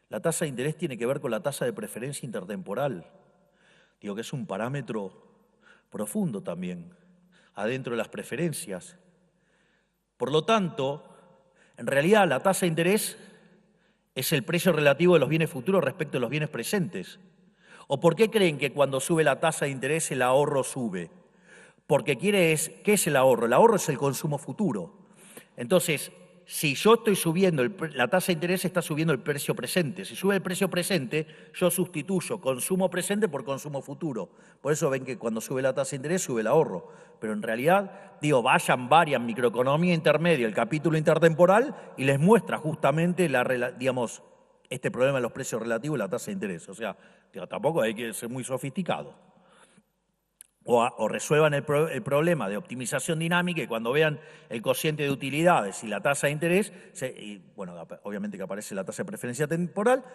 La tasa de interés tiene que ver con la tasa de preferencia intertemporal. Digo que es un parámetro profundo también, adentro de las preferencias. Por lo tanto, en realidad la tasa de interés es el precio relativo de los bienes futuros respecto a los bienes presentes. ¿O por qué creen que cuando sube la tasa de interés el ahorro sube? Porque ¿qué es el ahorro? El ahorro es el consumo futuro. Entonces, si yo estoy subiendo, la tasa de interés está subiendo el precio presente. Si sube el precio presente, yo sustituyo consumo presente por consumo futuro. Por eso ven que cuando sube la tasa de interés, sube el ahorro. Pero en realidad, vayan microeconomía intermedia, el capítulo intertemporal, y les muestra justamente este problema de los precios relativos y la tasa de interés. O sea, tampoco hay que ser muy sofisticado. O resuelvan el problema de optimización dinámica y cuando vean el cociente de utilidades y la tasa de interés, obviamente que aparece la tasa de preferencia temporal,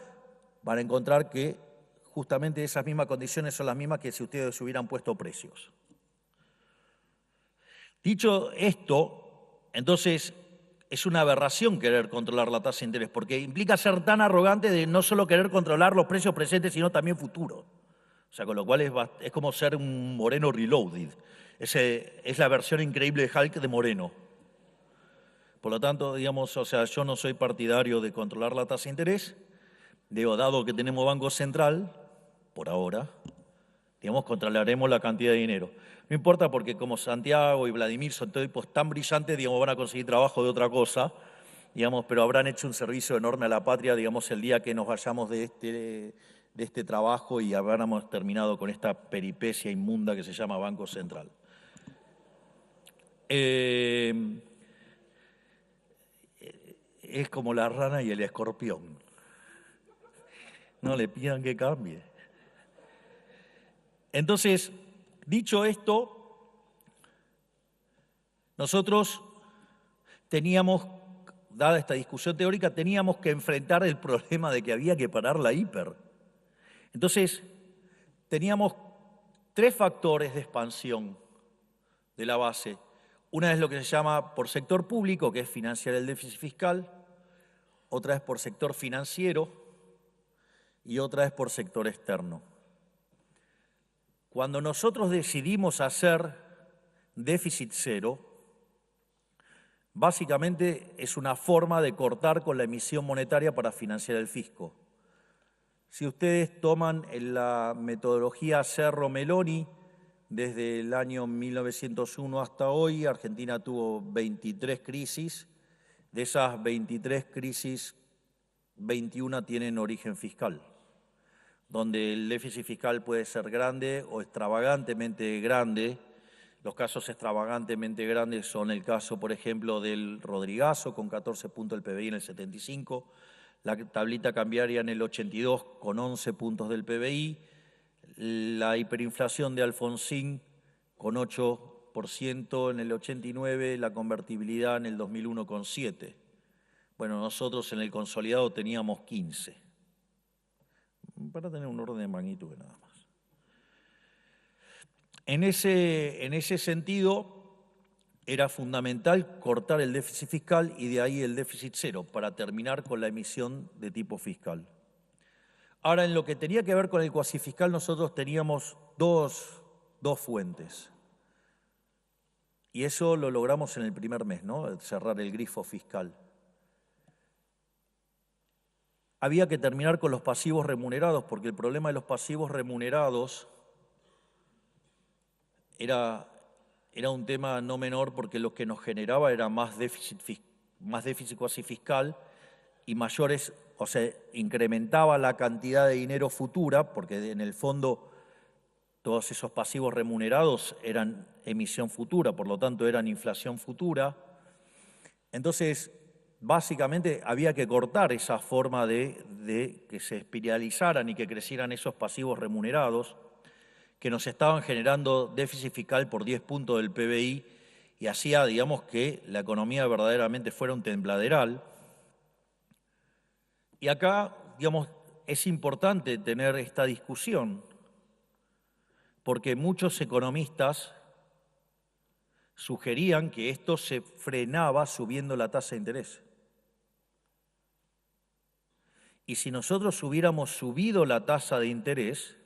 van a encontrar que justamente esas mismas condiciones son las mismas que si ustedes hubieran puesto precios. Dicho esto, entonces es una aberración querer controlar la tasa de interés, porque implica ser tan arrogante de no solo querer controlar los precios presentes, sino también futuros. O sea, con lo cual es como ser un Moreno reloaded. Es la versión increíble de Hulk de Moreno. Por lo tanto, yo no soy partidario de controlar la tasa de interés. Dado que tenemos Banco Central, por ahora, controlaremos la cantidad de dinero. No importa porque como Santiago y Vladimir son tipos tan brillantes, van a conseguir trabajo de otra cosa, pero habrán hecho un servicio enorme a la patria, el día que nos vayamos de este trabajo y habremos terminado con esta peripecia inmunda que se llama Banco Central. Es como la rana y el escorpión. No le pidan que cambie. Entonces, dicho esto, nosotros dada esta discusión teórica, teníamos que enfrentar el problema de que había que parar la hiper. Entonces, teníamos 3 factores de expansión de la base. Una es lo que se llama por sector público, que es financiar el déficit fiscal. Otra es por sector financiero y otra es por sector externo. Cuando nosotros decidimos hacer déficit cero, básicamente es una forma de cortar con la emisión monetaria para financiar el fisco. Si ustedes toman la metodología Cerro-Meloni, desde el año 1901 hasta hoy, Argentina tuvo 23 crisis. De esas 23 crisis, 21 tienen origen fiscal, donde el déficit fiscal puede ser grande o extravagantemente grande. Los casos extravagantemente grandes son el caso, por ejemplo, del Rodrigazo, con 14 puntos del PBI en el 75, la tablita cambiaria en el 82 con 11 puntos del PBI, la hiperinflación de Alfonsín con 8% en el 89, la convertibilidad en el 2001 con 7. Bueno, nosotros en el consolidado teníamos 15, para tener un orden de magnitud nada más. En ese sentido, era fundamental cortar el déficit fiscal y de ahí el déficit cero para terminar con la emisión de tipo fiscal. Ahora, en lo que tenía que ver con el cuasifiscal, nosotros teníamos dos fuentes. Y eso lo logramos en el primer mes, ¿no? Cerrar el grifo fiscal. Había que terminar con los pasivos remunerados, porque el problema de los pasivos remunerados era un tema no menor, porque lo que nos generaba era más déficit cuasifiscal y mayores, o sea, incrementaba la cantidad de dinero futura, porque en el fondo todos esos pasivos remunerados eran emisión futura, por lo tanto eran inflación futura. Entonces, básicamente había que cortar esa forma de que se espiralizaran y que crecieran esos pasivos remunerados, que nos estaban generando déficit fiscal por 10 puntos del PBI y hacía, digamos, que la economía verdaderamente fuera un tembladeral. Y acá, digamos, es importante tener esta discusión, porque muchos economistas sugerían que esto se frenaba subiendo la tasa de interés. Y si nosotros hubiéramos subido la tasa de interés,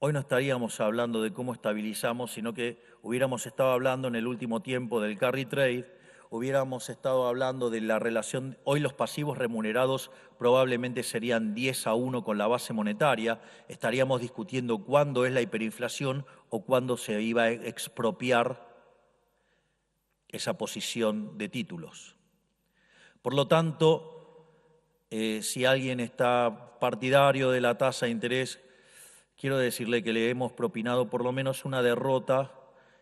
hoy no estaríamos hablando de cómo estabilizamos, sino que hubiéramos estado hablando en el último tiempo del carry trade, hubiéramos estado hablando de la relación. Hoy los pasivos remunerados probablemente serían 10-1 con la base monetaria. Estaríamos discutiendo cuándo es la hiperinflación o cuándo se iba a expropiar esa posición de títulos. Por lo tanto, si alguien está partidario de la tasa de interés, quiero decirle que le hemos propinado por lo menos una derrota,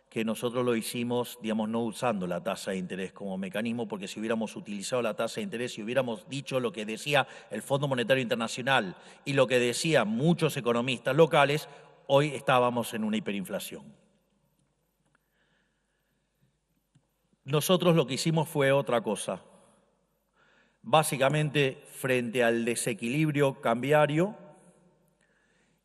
que nosotros lo hicimos, digamos, no usando la tasa de interés como mecanismo, porque si hubiéramos utilizado la tasa de interés y hubiéramos dicho lo que decía el Fondo Monetario Internacional y lo que decían muchos economistas locales, hoy estábamos en una hiperinflación. Nosotros lo que hicimos fue otra cosa. Básicamente, frente al desequilibrio cambiario,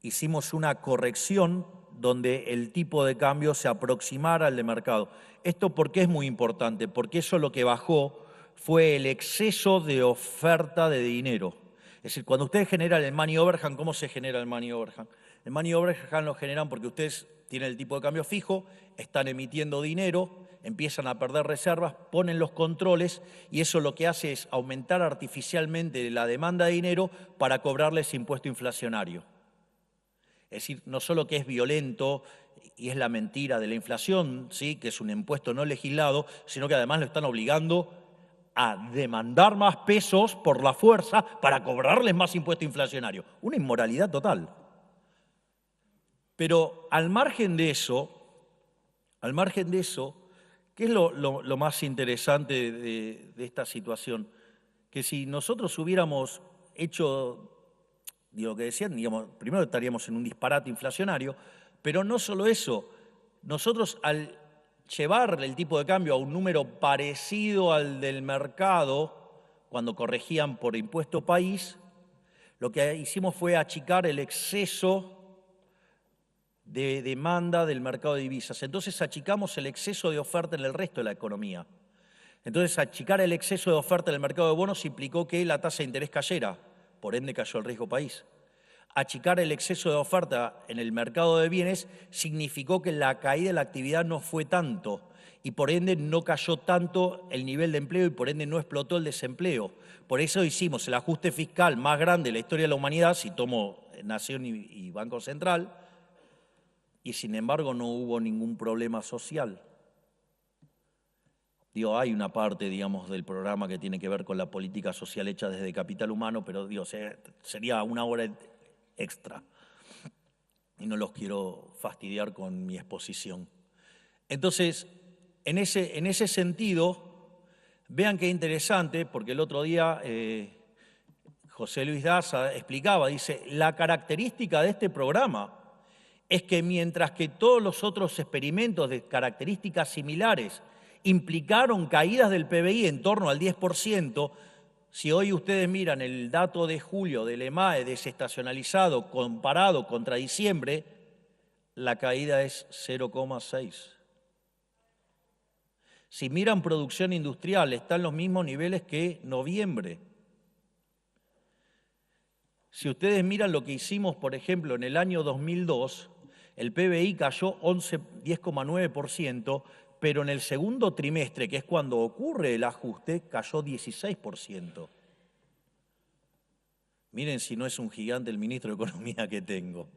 hicimos una corrección donde el tipo de cambio se aproximara al de mercado. ¿Esto por qué es muy importante? Porque eso lo que bajó fue el exceso de oferta de dinero. Es decir, cuando ustedes generan el money overhang, ¿cómo se genera el money overhang? El money overhang lo generan porque ustedes tienen el tipo de cambio fijo, están emitiendo dinero, empiezan a perder reservas, ponen los controles y eso lo que hace es aumentar artificialmente la demanda de dinero para cobrarles impuesto inflacionario. Es decir, no solo que es violento y es la mentira de la inflación, ¿sí?, que es un impuesto no legislado, sino que además lo están obligando a demandar más pesos por la fuerza para cobrarles más impuesto inflacionario. Una inmoralidad total. Pero al margen de eso, ¿qué es lo más interesante de esta situación? Que si nosotros hubiéramos hecho, digo, lo que decían, digamos, primero estaríamos en un disparate inflacionario, pero no solo eso, nosotros al llevar el tipo de cambio a un número parecido al del mercado, cuando corregían por impuesto país, lo que hicimos fue achicar el exceso de demanda del mercado de divisas. Entonces achicamos el exceso de oferta en el resto de la economía. Entonces achicar el exceso de oferta en el mercado de bonos implicó que la tasa de interés cayera, por ende cayó el riesgo país. Achicar el exceso de oferta en el mercado de bienes significó que la caída de la actividad no fue tanto y por ende no cayó tanto el nivel de empleo y por ende no explotó el desempleo. Por eso hicimos el ajuste fiscal más grande de la historia de la humanidad, si tomo Nación y Banco Central, y sin embargo no hubo ningún problema social. Digo, hay una parte, digamos, del programa que tiene que ver con la política social hecha desde Capital Humano, pero digo, sería una hora extra. Y no los quiero fastidiar con mi exposición. Entonces, en ese sentido, vean qué interesante, porque el otro día José Luis Daza explicaba, dice, la característica de este programa es que mientras que todos los otros experimentos de características similares implicaron caídas del PBI en torno al 10%, si hoy ustedes miran el dato de julio del EMAE desestacionalizado comparado contra diciembre, la caída es 0,6. Si miran producción industrial, está en los mismos niveles que noviembre. Si ustedes miran lo que hicimos, por ejemplo, en el año 2002, el PBI cayó 10,9%, pero en el segundo trimestre, que es cuando ocurre el ajuste, cayó 16%. Miren si no es un gigante el ministro de Economía que tengo.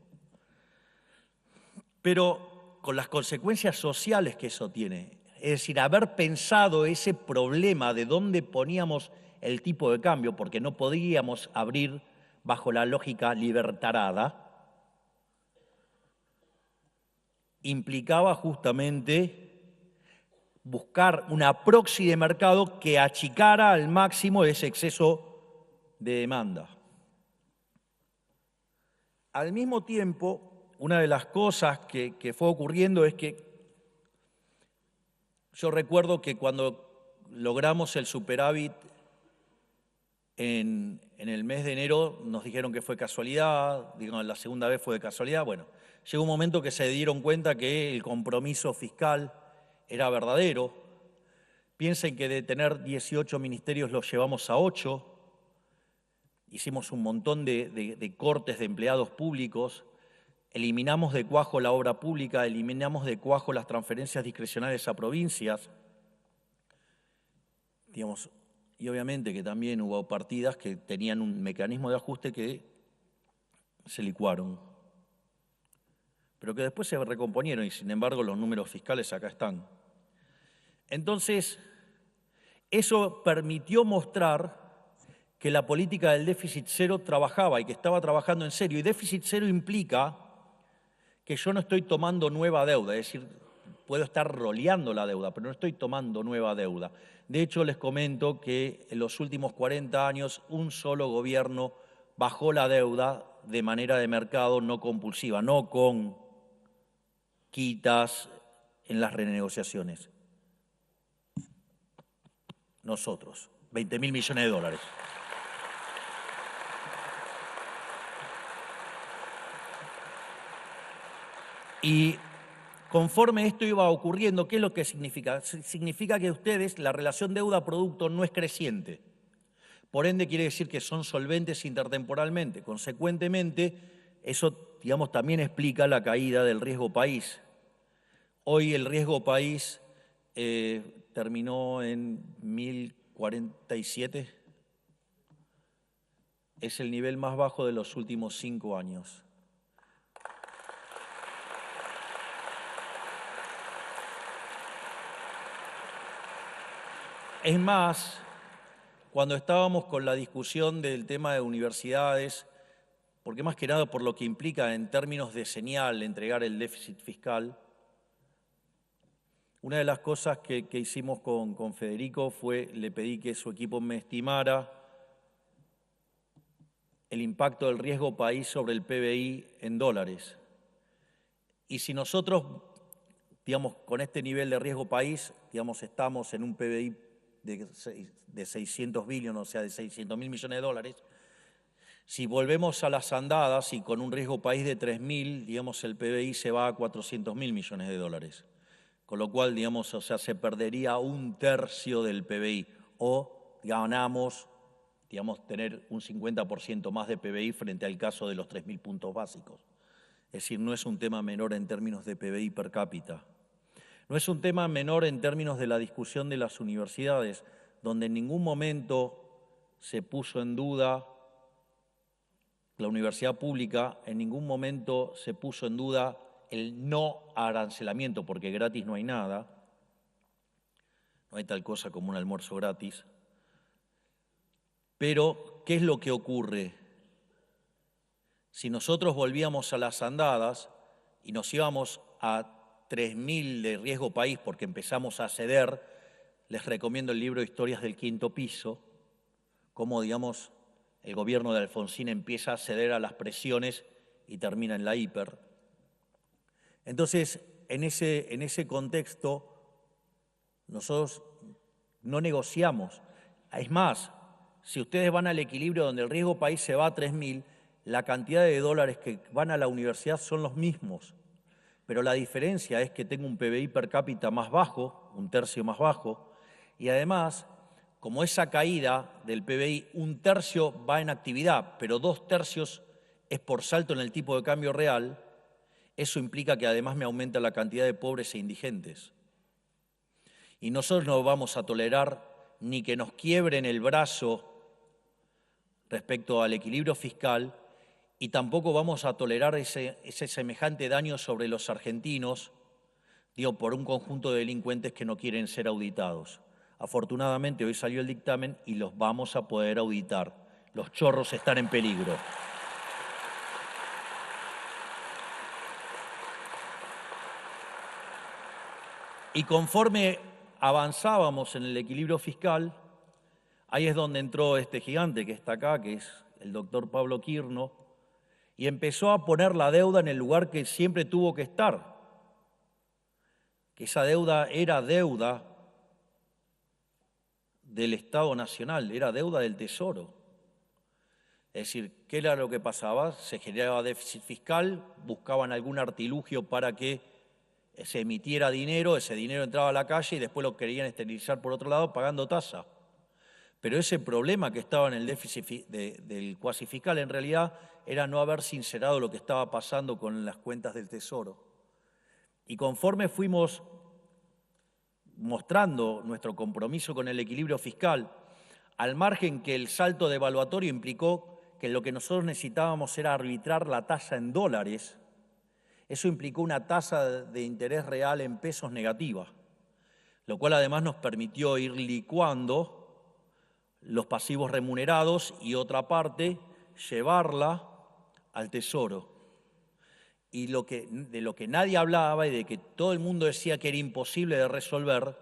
Pero con las consecuencias sociales que eso tiene, es decir, haber pensado ese problema de dónde poníamos el tipo de cambio, porque no podíamos abrir bajo la lógica libertarada, implicaba justamente buscar una proxy de mercado que achicara al máximo ese exceso de demanda. Al mismo tiempo, una de las cosas que fue ocurriendo es que yo recuerdo que cuando logramos el superávit en el mes de enero nos dijeron que fue casualidad, digamos, la segunda vez fue de casualidad. Bueno, llegó un momento que se dieron cuenta que el compromiso fiscal era verdadero. Piensen que de tener 18 ministerios los llevamos a 8. Hicimos un montón de cortes de empleados públicos. Eliminamos de cuajo la obra pública, eliminamos de cuajo las transferencias discrecionales a provincias. Digamos, y obviamente que también hubo partidas que tenían un mecanismo de ajuste que se licuaron, pero que después se recomponieron y sin embargo los números fiscales acá están. Entonces, eso permitió mostrar que la política del déficit cero trabajaba y que estaba trabajando en serio. Y déficit cero implica que yo no estoy tomando nueva deuda, es decir, puedo estar roleando la deuda, pero no estoy tomando nueva deuda. De hecho, les comento que en los últimos 40 años un solo gobierno bajó la deuda de manera de mercado no compulsiva, no con quitas en las renegociaciones. Nosotros, 20.000 millones de dólares. Y conforme esto iba ocurriendo, ¿qué es lo que significa? Significa que ustedes, la relación deuda-producto no es creciente. Por ende, quiere decir que son solventes intertemporalmente. Consecuentemente, eso, digamos, también explica la caída del riesgo país. Hoy el riesgo país terminó en 1047. Es el nivel más bajo de los últimos 5 años. Es más, cuando estábamos con la discusión del tema de universidades, porque más que nada por lo que implica en términos de señal entregar el déficit fiscal, una de las cosas que hicimos con Federico fue, le pedí que su equipo me estimara el impacto del riesgo país sobre el PBI en dólares. Y si nosotros, digamos, con este nivel de riesgo país, digamos, estamos en un PBI de 600 billones, o sea, de 600.000 millones de dólares, si volvemos a las andadas y con un riesgo país de 3.000, digamos, el PBI se va a 400.000 millones de dólares. Con lo cual, digamos, o sea, se perdería un tercio del PBI o ganamos, digamos, tener un 50% más de PBI frente al caso de los 3.000 puntos básicos. Es decir, no es un tema menor en términos de PBI per cápita. No es un tema menor en términos de la discusión de las universidades, donde en ningún momento se puso en duda la universidad pública, en ningún momento se puso en duda el no arancelamiento, porque gratis no hay nada, no hay tal cosa como un almuerzo gratis. Pero, ¿qué es lo que ocurre? Si nosotros volvíamos a las andadas y nos íbamos a 3.000 de riesgo país porque empezamos a ceder, les recomiendo el libro Historias del Quinto Piso, cómo, digamos, el gobierno de Alfonsín empieza a ceder a las presiones y termina en la hiper. Entonces, en ese contexto, nosotros no negociamos. Es más, si ustedes van al equilibrio donde el riesgo país se va a 3.000, la cantidad de dólares que van a la universidad son los mismos. Pero la diferencia es que tengo un PBI per cápita más bajo, un tercio más bajo, y además, como esa caída del PBI, un tercio va en actividad, pero 2/3 es por salto en el tipo de cambio real, eso implica que además me aumenta la cantidad de pobres e indigentes. Y nosotros no vamos a tolerar ni que nos quiebren el brazo respecto al equilibrio fiscal, y tampoco vamos a tolerar ese semejante daño sobre los argentinos, por un conjunto de delincuentes que no quieren ser auditados. Afortunadamente hoy salió el dictamen y los vamos a poder auditar. Los chorros están en peligro. Y conforme avanzábamos en el equilibrio fiscal, ahí es donde entró este gigante que está acá, que es el doctor Pablo Quirno, y empezó a poner la deuda en el lugar que siempre tuvo que estar, que esa deuda era deuda del Estado Nacional, era deuda del Tesoro. Es decir, ¿qué era lo que pasaba? Se generaba déficit fiscal, buscaban algún artilugio para que se emitiera dinero, ese dinero entraba a la calle y después lo querían esterilizar por otro lado pagando tasa. Pero ese problema que estaba en el déficit del cuasi fiscal en realidad era no haber sincerado lo que estaba pasando con las cuentas del Tesoro. Y conforme fuimos mostrando nuestro compromiso con el equilibrio fiscal, al margen que el salto devaluatorio implicó que lo que nosotros necesitábamos era arbitrar la tasa en dólares, eso implicó una tasa de interés real en pesos negativa, lo cual además nos permitió ir licuando los pasivos remunerados y otra parte llevarla al Tesoro. Y de lo que nadie hablaba y de que todo el mundo decía que era imposible de resolver,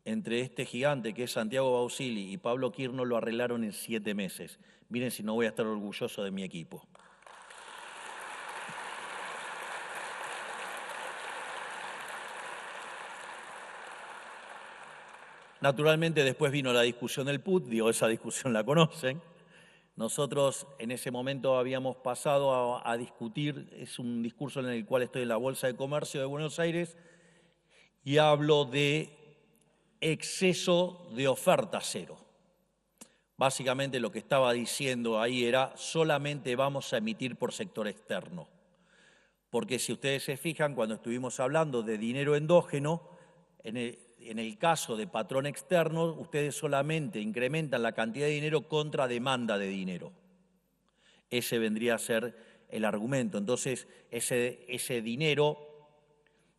entre este gigante que es Santiago Bausili y Pablo Quirno lo arreglaron en 7 meses. Miren si no voy a estar orgulloso de mi equipo. Naturalmente después vino la discusión del PUT, esa discusión la conocen. Nosotros en ese momento habíamos pasado a discutir, es un discurso en el cual estoy en la Bolsa de Comercio de Buenos Aires y hablo de exceso de oferta cero. Básicamente lo que estaba diciendo ahí era solamente vamos a emitir por sector externo. Porque si ustedes se fijan, cuando estuvimos hablando de dinero endógeno, en el caso de patrón externo, ustedes solamente incrementan la cantidad de dinero contra demanda de dinero. Ese vendría a ser el argumento. Entonces, ese dinero,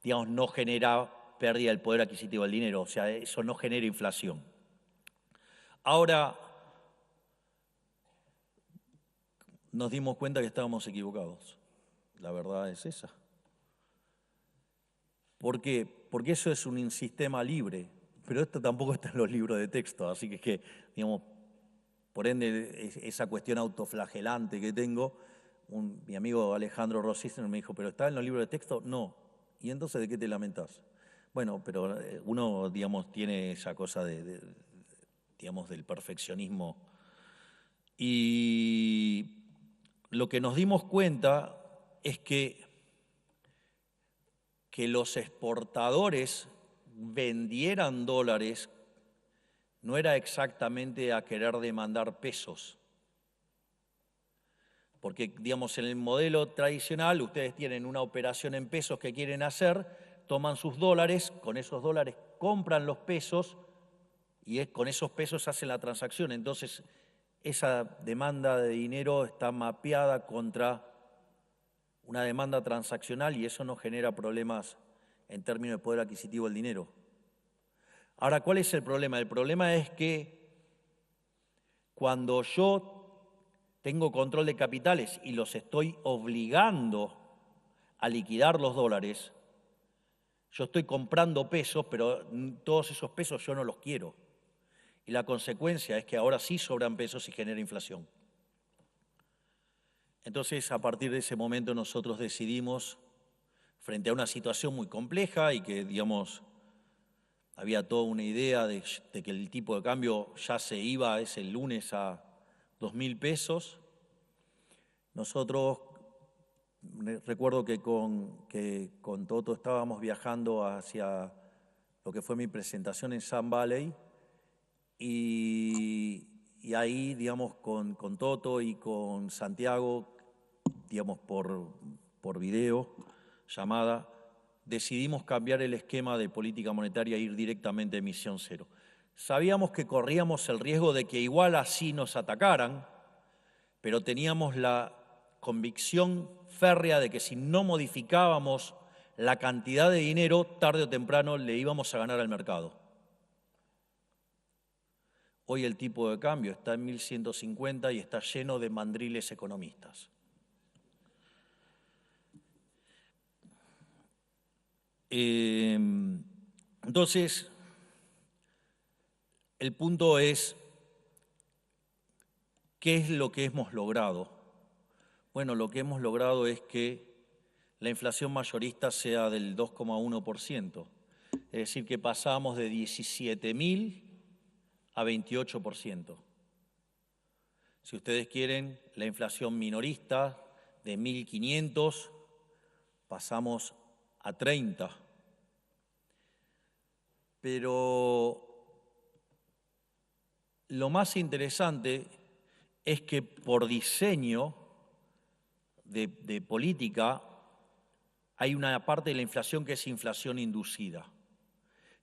no genera pérdida del poder adquisitivo del dinero, o sea, eso no genera inflación. Ahora, nos dimos cuenta que estábamos equivocados. La verdad es esa. ¿Por qué? Porque eso es un sistema libre, pero esto tampoco está en los libros de texto, así que por ende, esa cuestión autoflagelante que tengo, mi amigo Alejandro Rosícero me dijo, ¿pero está en los libros de texto? No. ¿Y entonces de qué te lamentás? Bueno, pero uno, tiene esa cosa del perfeccionismo. Y lo que nos dimos cuenta es que los exportadores vendieran dólares no era exactamente a querer demandar pesos. Porque, en el modelo tradicional, ustedes tienen una operación en pesos que quieren hacer, toman sus dólares, con esos dólares compran los pesos y con esos pesos hacen la transacción. Entonces, esa demanda de dinero está mapeada contra una demanda transaccional y eso no genera problemas en términos de poder adquisitivo del dinero. Ahora, ¿cuál es el problema? El problema es que cuando yo tengo control de capitales y los estoy obligando a liquidar los dólares, yo estoy comprando pesos, pero todos esos pesos yo no los quiero. Y la consecuencia es que ahora sí sobran pesos y genera inflación. Entonces, a partir de ese momento nosotros decidimos, frente a una situación muy compleja y que, digamos, había toda una idea de que el tipo de cambio ya se iba ese lunes a 2.000 pesos, nosotros, recuerdo que con Toto estábamos viajando hacia lo que fue mi presentación en Sun Valley y ahí, digamos, con Toto y con Santiago, digamos, por video, llamada, decidimos cambiar el esquema de política monetaria e ir directamente a emisión cero. Sabíamos que corríamos el riesgo de que igual así nos atacaran, pero teníamos la convicción férrea de que si no modificábamos la cantidad de dinero, tarde o temprano le íbamos a ganar al mercado. Hoy el tipo de cambio está en 1.150 y está lleno de mandriles economistas. Entonces, el punto es, ¿qué es lo que hemos logrado? Bueno, lo que hemos logrado es que la inflación mayorista sea del 2,1%, es decir, que pasamos de 17.000 a 28%. Si ustedes quieren, la inflación minorista de 1.500 pasamos a 30. Pero lo más interesante es que por diseño de política hay una parte de la inflación que es inflación inducida,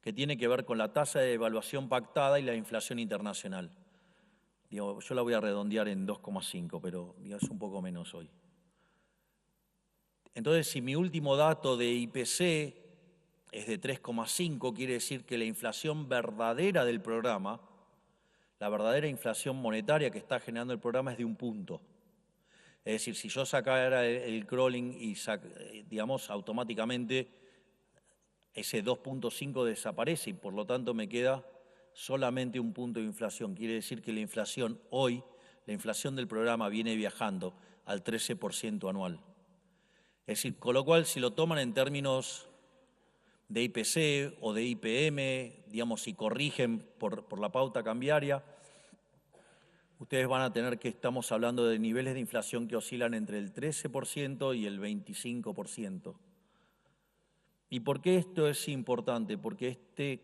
que tiene que ver con la tasa de devaluación pactada y la inflación internacional. Digo, yo la voy a redondear en 2,5, pero es un poco menos hoy. Entonces, si mi último dato de IPC es de 3,5, quiere decir que la inflación verdadera del programa, la verdadera inflación monetaria que está generando el programa es de 1 punto. Es decir, si yo sacara el crawling y, digamos, automáticamente ese 2,5 desaparece y por lo tanto me queda solamente 1 punto de inflación. Quiere decir que la inflación hoy, la inflación del programa viene viajando al 13% anual. Es decir, con lo cual, si lo toman en términos de IPC o de IPM, digamos, si corrigen por la pauta cambiaria, ustedes van a tener que estamos hablando de niveles de inflación que oscilan entre el 13% y el 25%. ¿Y por qué esto es importante? Porque este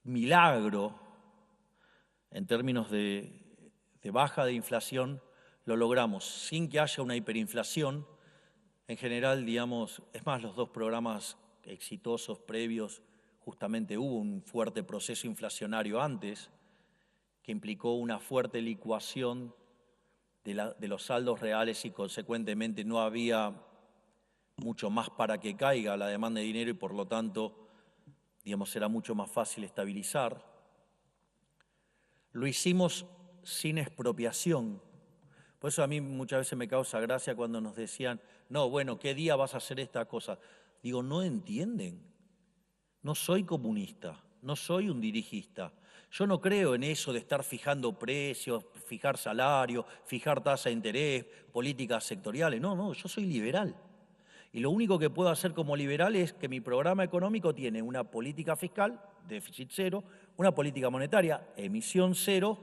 milagro, en términos de baja de inflación, lo logramos sin que haya una hiperinflación. En general, digamos, es más, los dos programas exitosos previos, justamente hubo un fuerte proceso inflacionario antes, que implicó una fuerte licuación de los saldos reales y consecuentemente no había mucho más para que caiga la demanda de dinero y por lo tanto, digamos, era mucho más fácil estabilizar. Lo hicimos sin expropiación. Por eso a mí muchas veces me causa gracia cuando nos decían, no, bueno, ¿qué día vas a hacer esta cosa? Digo, no entienden. No soy comunista, no soy un dirigista. Yo no creo en eso de estar fijando precios, fijar salario, fijar tasa de interés, políticas sectoriales. No, yo soy liberal. Y lo único que puedo hacer como liberal es que mi programa económico tiene una política fiscal, déficit cero, una política monetaria, emisión cero,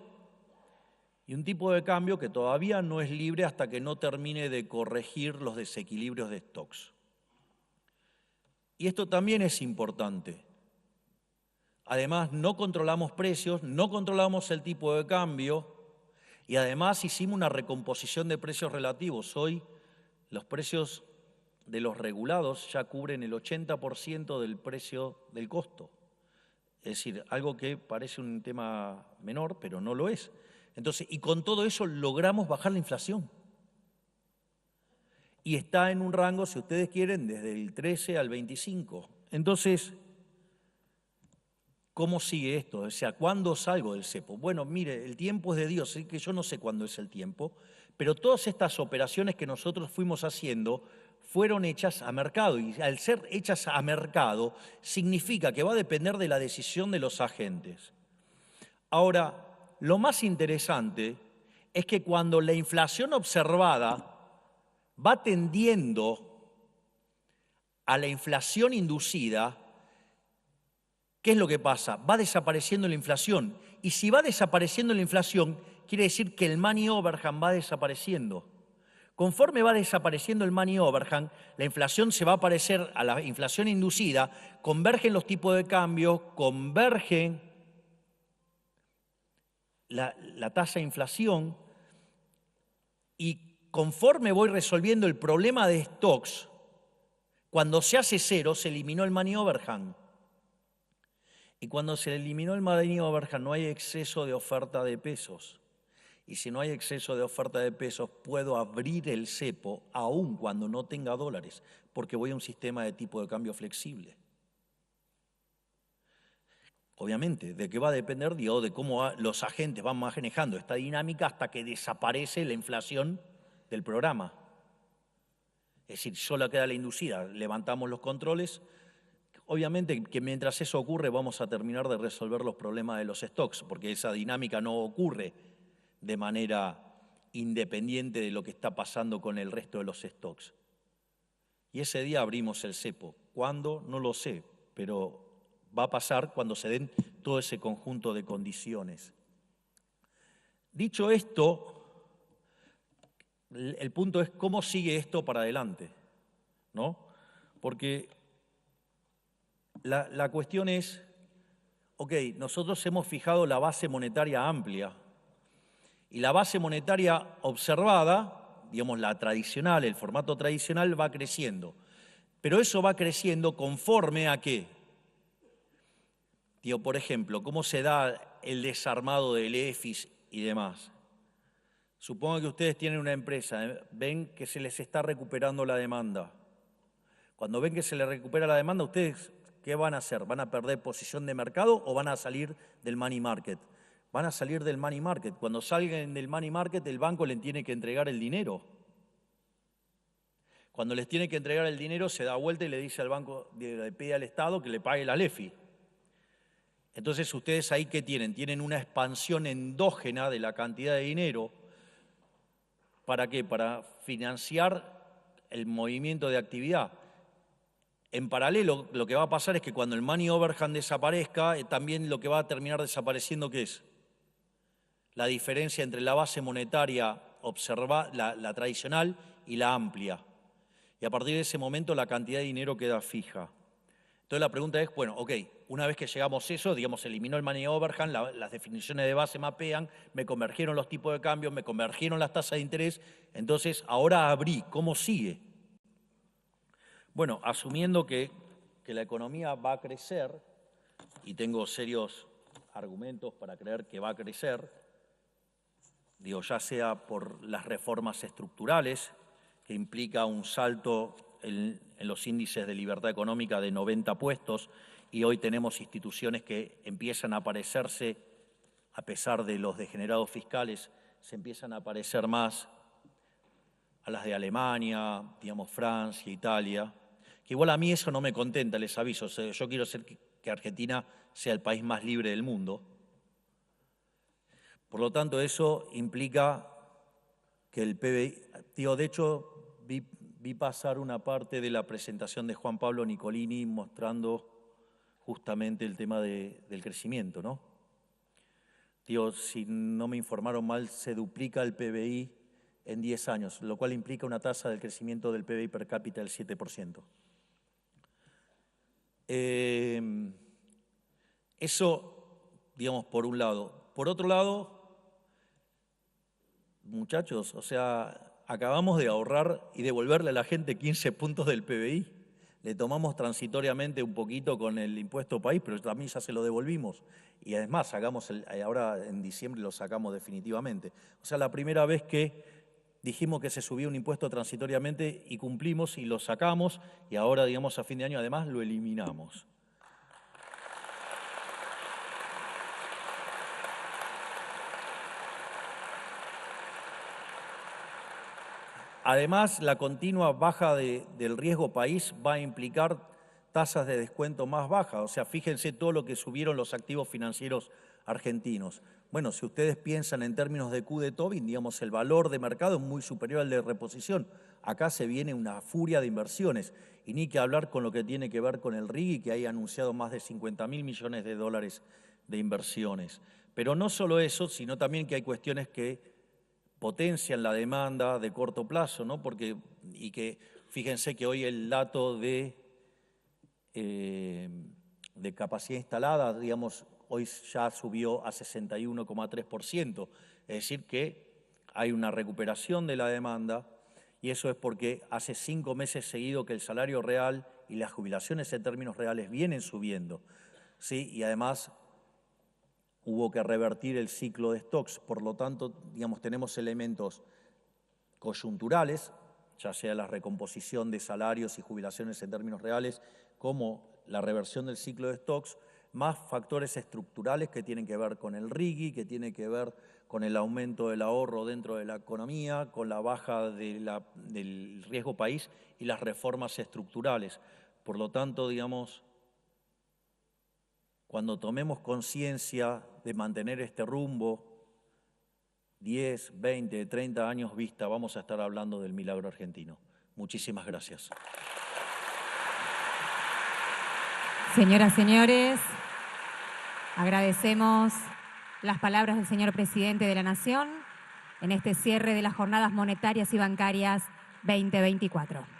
y un tipo de cambio que todavía no es libre hasta que no termine de corregir los desequilibrios de stocks. Y esto también es importante. Además, no controlamos precios, no controlamos el tipo de cambio y además hicimos una recomposición de precios relativos. Hoy los precios de los regulados ya cubren el 80% del precio del costo. Es decir, algo que parece un tema menor, pero no lo es. Entonces, y con todo eso logramos bajar la inflación. Y está en un rango, si ustedes quieren, desde el 13 al 25. Entonces, ¿cómo sigue esto? O sea, ¿cuándo salgo del cepo? Bueno, mire, el tiempo es de Dios, es que yo no sé cuándo es el tiempo, pero todas estas operaciones que nosotros fuimos haciendo fueron hechas a mercado, y al ser hechas a mercado significa que va a depender de la decisión de los agentes. Ahora, lo más interesante es que cuando la inflación observada va tendiendo a la inflación inducida, ¿qué es lo que pasa? Va desapareciendo la inflación. Y si va desapareciendo la inflación, quiere decir que el money overhang va desapareciendo. Conforme va desapareciendo el money overhang, la inflación se va a parecer a la inflación inducida, convergen los tipos de cambio, convergen la tasa de inflación, y conforme voy resolviendo el problema de stocks, cuando se hace cero, se eliminó el money overhang. Y cuando se eliminó el money overhang no hay exceso de oferta de pesos. Y si no hay exceso de oferta de pesos, puedo abrir el cepo aun cuando no tenga dólares, porque voy a un sistema de tipo de cambio flexible. Obviamente, ¿de qué va a depender? Digo, de cómo los agentes van manejando esta dinámica hasta que desaparece la inflación del programa. Es decir, solo queda la inducida, levantamos los controles. Obviamente que mientras eso ocurre vamos a terminar de resolver los problemas de los stocks, porque esa dinámica no ocurre de manera independiente de lo que está pasando con el resto de los stocks. Y ese día abrimos el cepo. ¿Cuándo? No lo sé, pero va a pasar cuando se den todo ese conjunto de condiciones. Dicho esto, el punto es cómo sigue esto para adelante, ¿no? Porque la cuestión es, ok, nosotros hemos fijado la base monetaria amplia, y la base monetaria observada, digamos la tradicional, el formato tradicional va creciendo. Pero eso va creciendo conforme a qué. Digo, por ejemplo, ¿cómo se da el desarmado del EFIS y demás? Supongo que ustedes tienen una empresa, ven que se les está recuperando la demanda. Cuando ven que se les recupera la demanda, ¿ustedes qué van a hacer? ¿Van a perder posición de mercado o van a salir del money market? Van a salir del money market. Cuando salgan del money market, el banco les tiene que entregar el dinero. Cuando les tiene que entregar el dinero, se da vuelta y le dice al banco, le pide al Estado que le pague la LEFI. Entonces, ¿ustedes ahí qué tienen? Tienen una expansión endógena de la cantidad de dinero. ¿Para qué? Para financiar el movimiento de actividad. En paralelo, lo que va a pasar es que cuando el money overhang desaparezca, también lo que va a terminar desapareciendo, ¿qué es? La diferencia entre la base monetaria la tradicional y la amplia. Y a partir de ese momento la cantidad de dinero queda fija. Entonces la pregunta es, bueno, ok, una vez que llegamos a eso, digamos, eliminó el money overhang, las definiciones de base mapean, me convergieron los tipos de cambio, me convergieron las tasas de interés, entonces ahora abrí, ¿cómo sigue? Bueno, asumiendo que la economía va a crecer, y tengo serios argumentos para creer que va a crecer, digo, ya sea por las reformas estructurales, que implica un salto en los índices de libertad económica de 90 puestos, y hoy tenemos instituciones que empiezan a parecerse, a pesar de los degenerados fiscales, se empiezan a parecer más a las de Alemania, digamos Francia, Italia, que igual a mí eso no me contenta, les aviso, o sea, yo quiero que Argentina sea el país más libre del mundo. Por lo tanto, eso implica que el PBI, de hecho, vi pasar una parte de la presentación de Juan Pablo Nicolini mostrando justamente el tema del crecimiento, ¿no? Si no me informaron mal, se duplica el PBI en 10 años, lo cual implica una tasa del crecimiento del PBI per cápita del 7%. Eso, digamos, por un lado. Por otro lado, muchachos, o sea, acabamos de ahorrar y devolverle a la gente 15 puntos del PBI. Le tomamos transitoriamente un poquito con el impuesto país, pero también ya se lo devolvimos. Y además, ahora en diciembre lo sacamos definitivamente. O sea, la primera vez que dijimos que se subía un impuesto transitoriamente y cumplimos y lo sacamos, y ahora, digamos, a fin de año además lo eliminamos. Además, la continua baja del riesgo país va a implicar tasas de descuento más bajas. O sea, fíjense todo lo que subieron los activos financieros argentinos. Bueno, si ustedes piensan en términos de Q de Tobin, digamos, el valor de mercado es muy superior al de reposición. Acá se viene una furia de inversiones. Y ni que hablar con lo que tiene que ver con el RIGI, que ha anunciado más de 50.000 millones de dólares de inversiones. Pero no solo eso, sino también que hay cuestiones que potencian la demanda de corto plazo, ¿no? Y que fíjense que hoy el dato de capacidad instalada, digamos, hoy ya subió a 61,3%, es decir que hay una recuperación de la demanda y eso es porque hace 5 meses seguidos que el salario real y las jubilaciones en términos reales vienen subiendo, ¿sí? Y además hubo que revertir el ciclo de stocks, por lo tanto, digamos, tenemos elementos coyunturales, ya sea la recomposición de salarios y jubilaciones en términos reales, como la reversión del ciclo de stocks, más factores estructurales que tienen que ver con el RIGI, que tienen que ver con el aumento del ahorro dentro de la economía, con la baja del riesgo país y las reformas estructurales. Por lo tanto, digamos, cuando tomemos conciencia de mantener este rumbo, 10, 20, 30 años vista, vamos a estar hablando del milagro argentino. Muchísimas gracias.
Señoras, señores, agradecemos las palabras del señor Presidente de la Nación en este cierre de las Jornadas Monetarias y Bancarias 2024.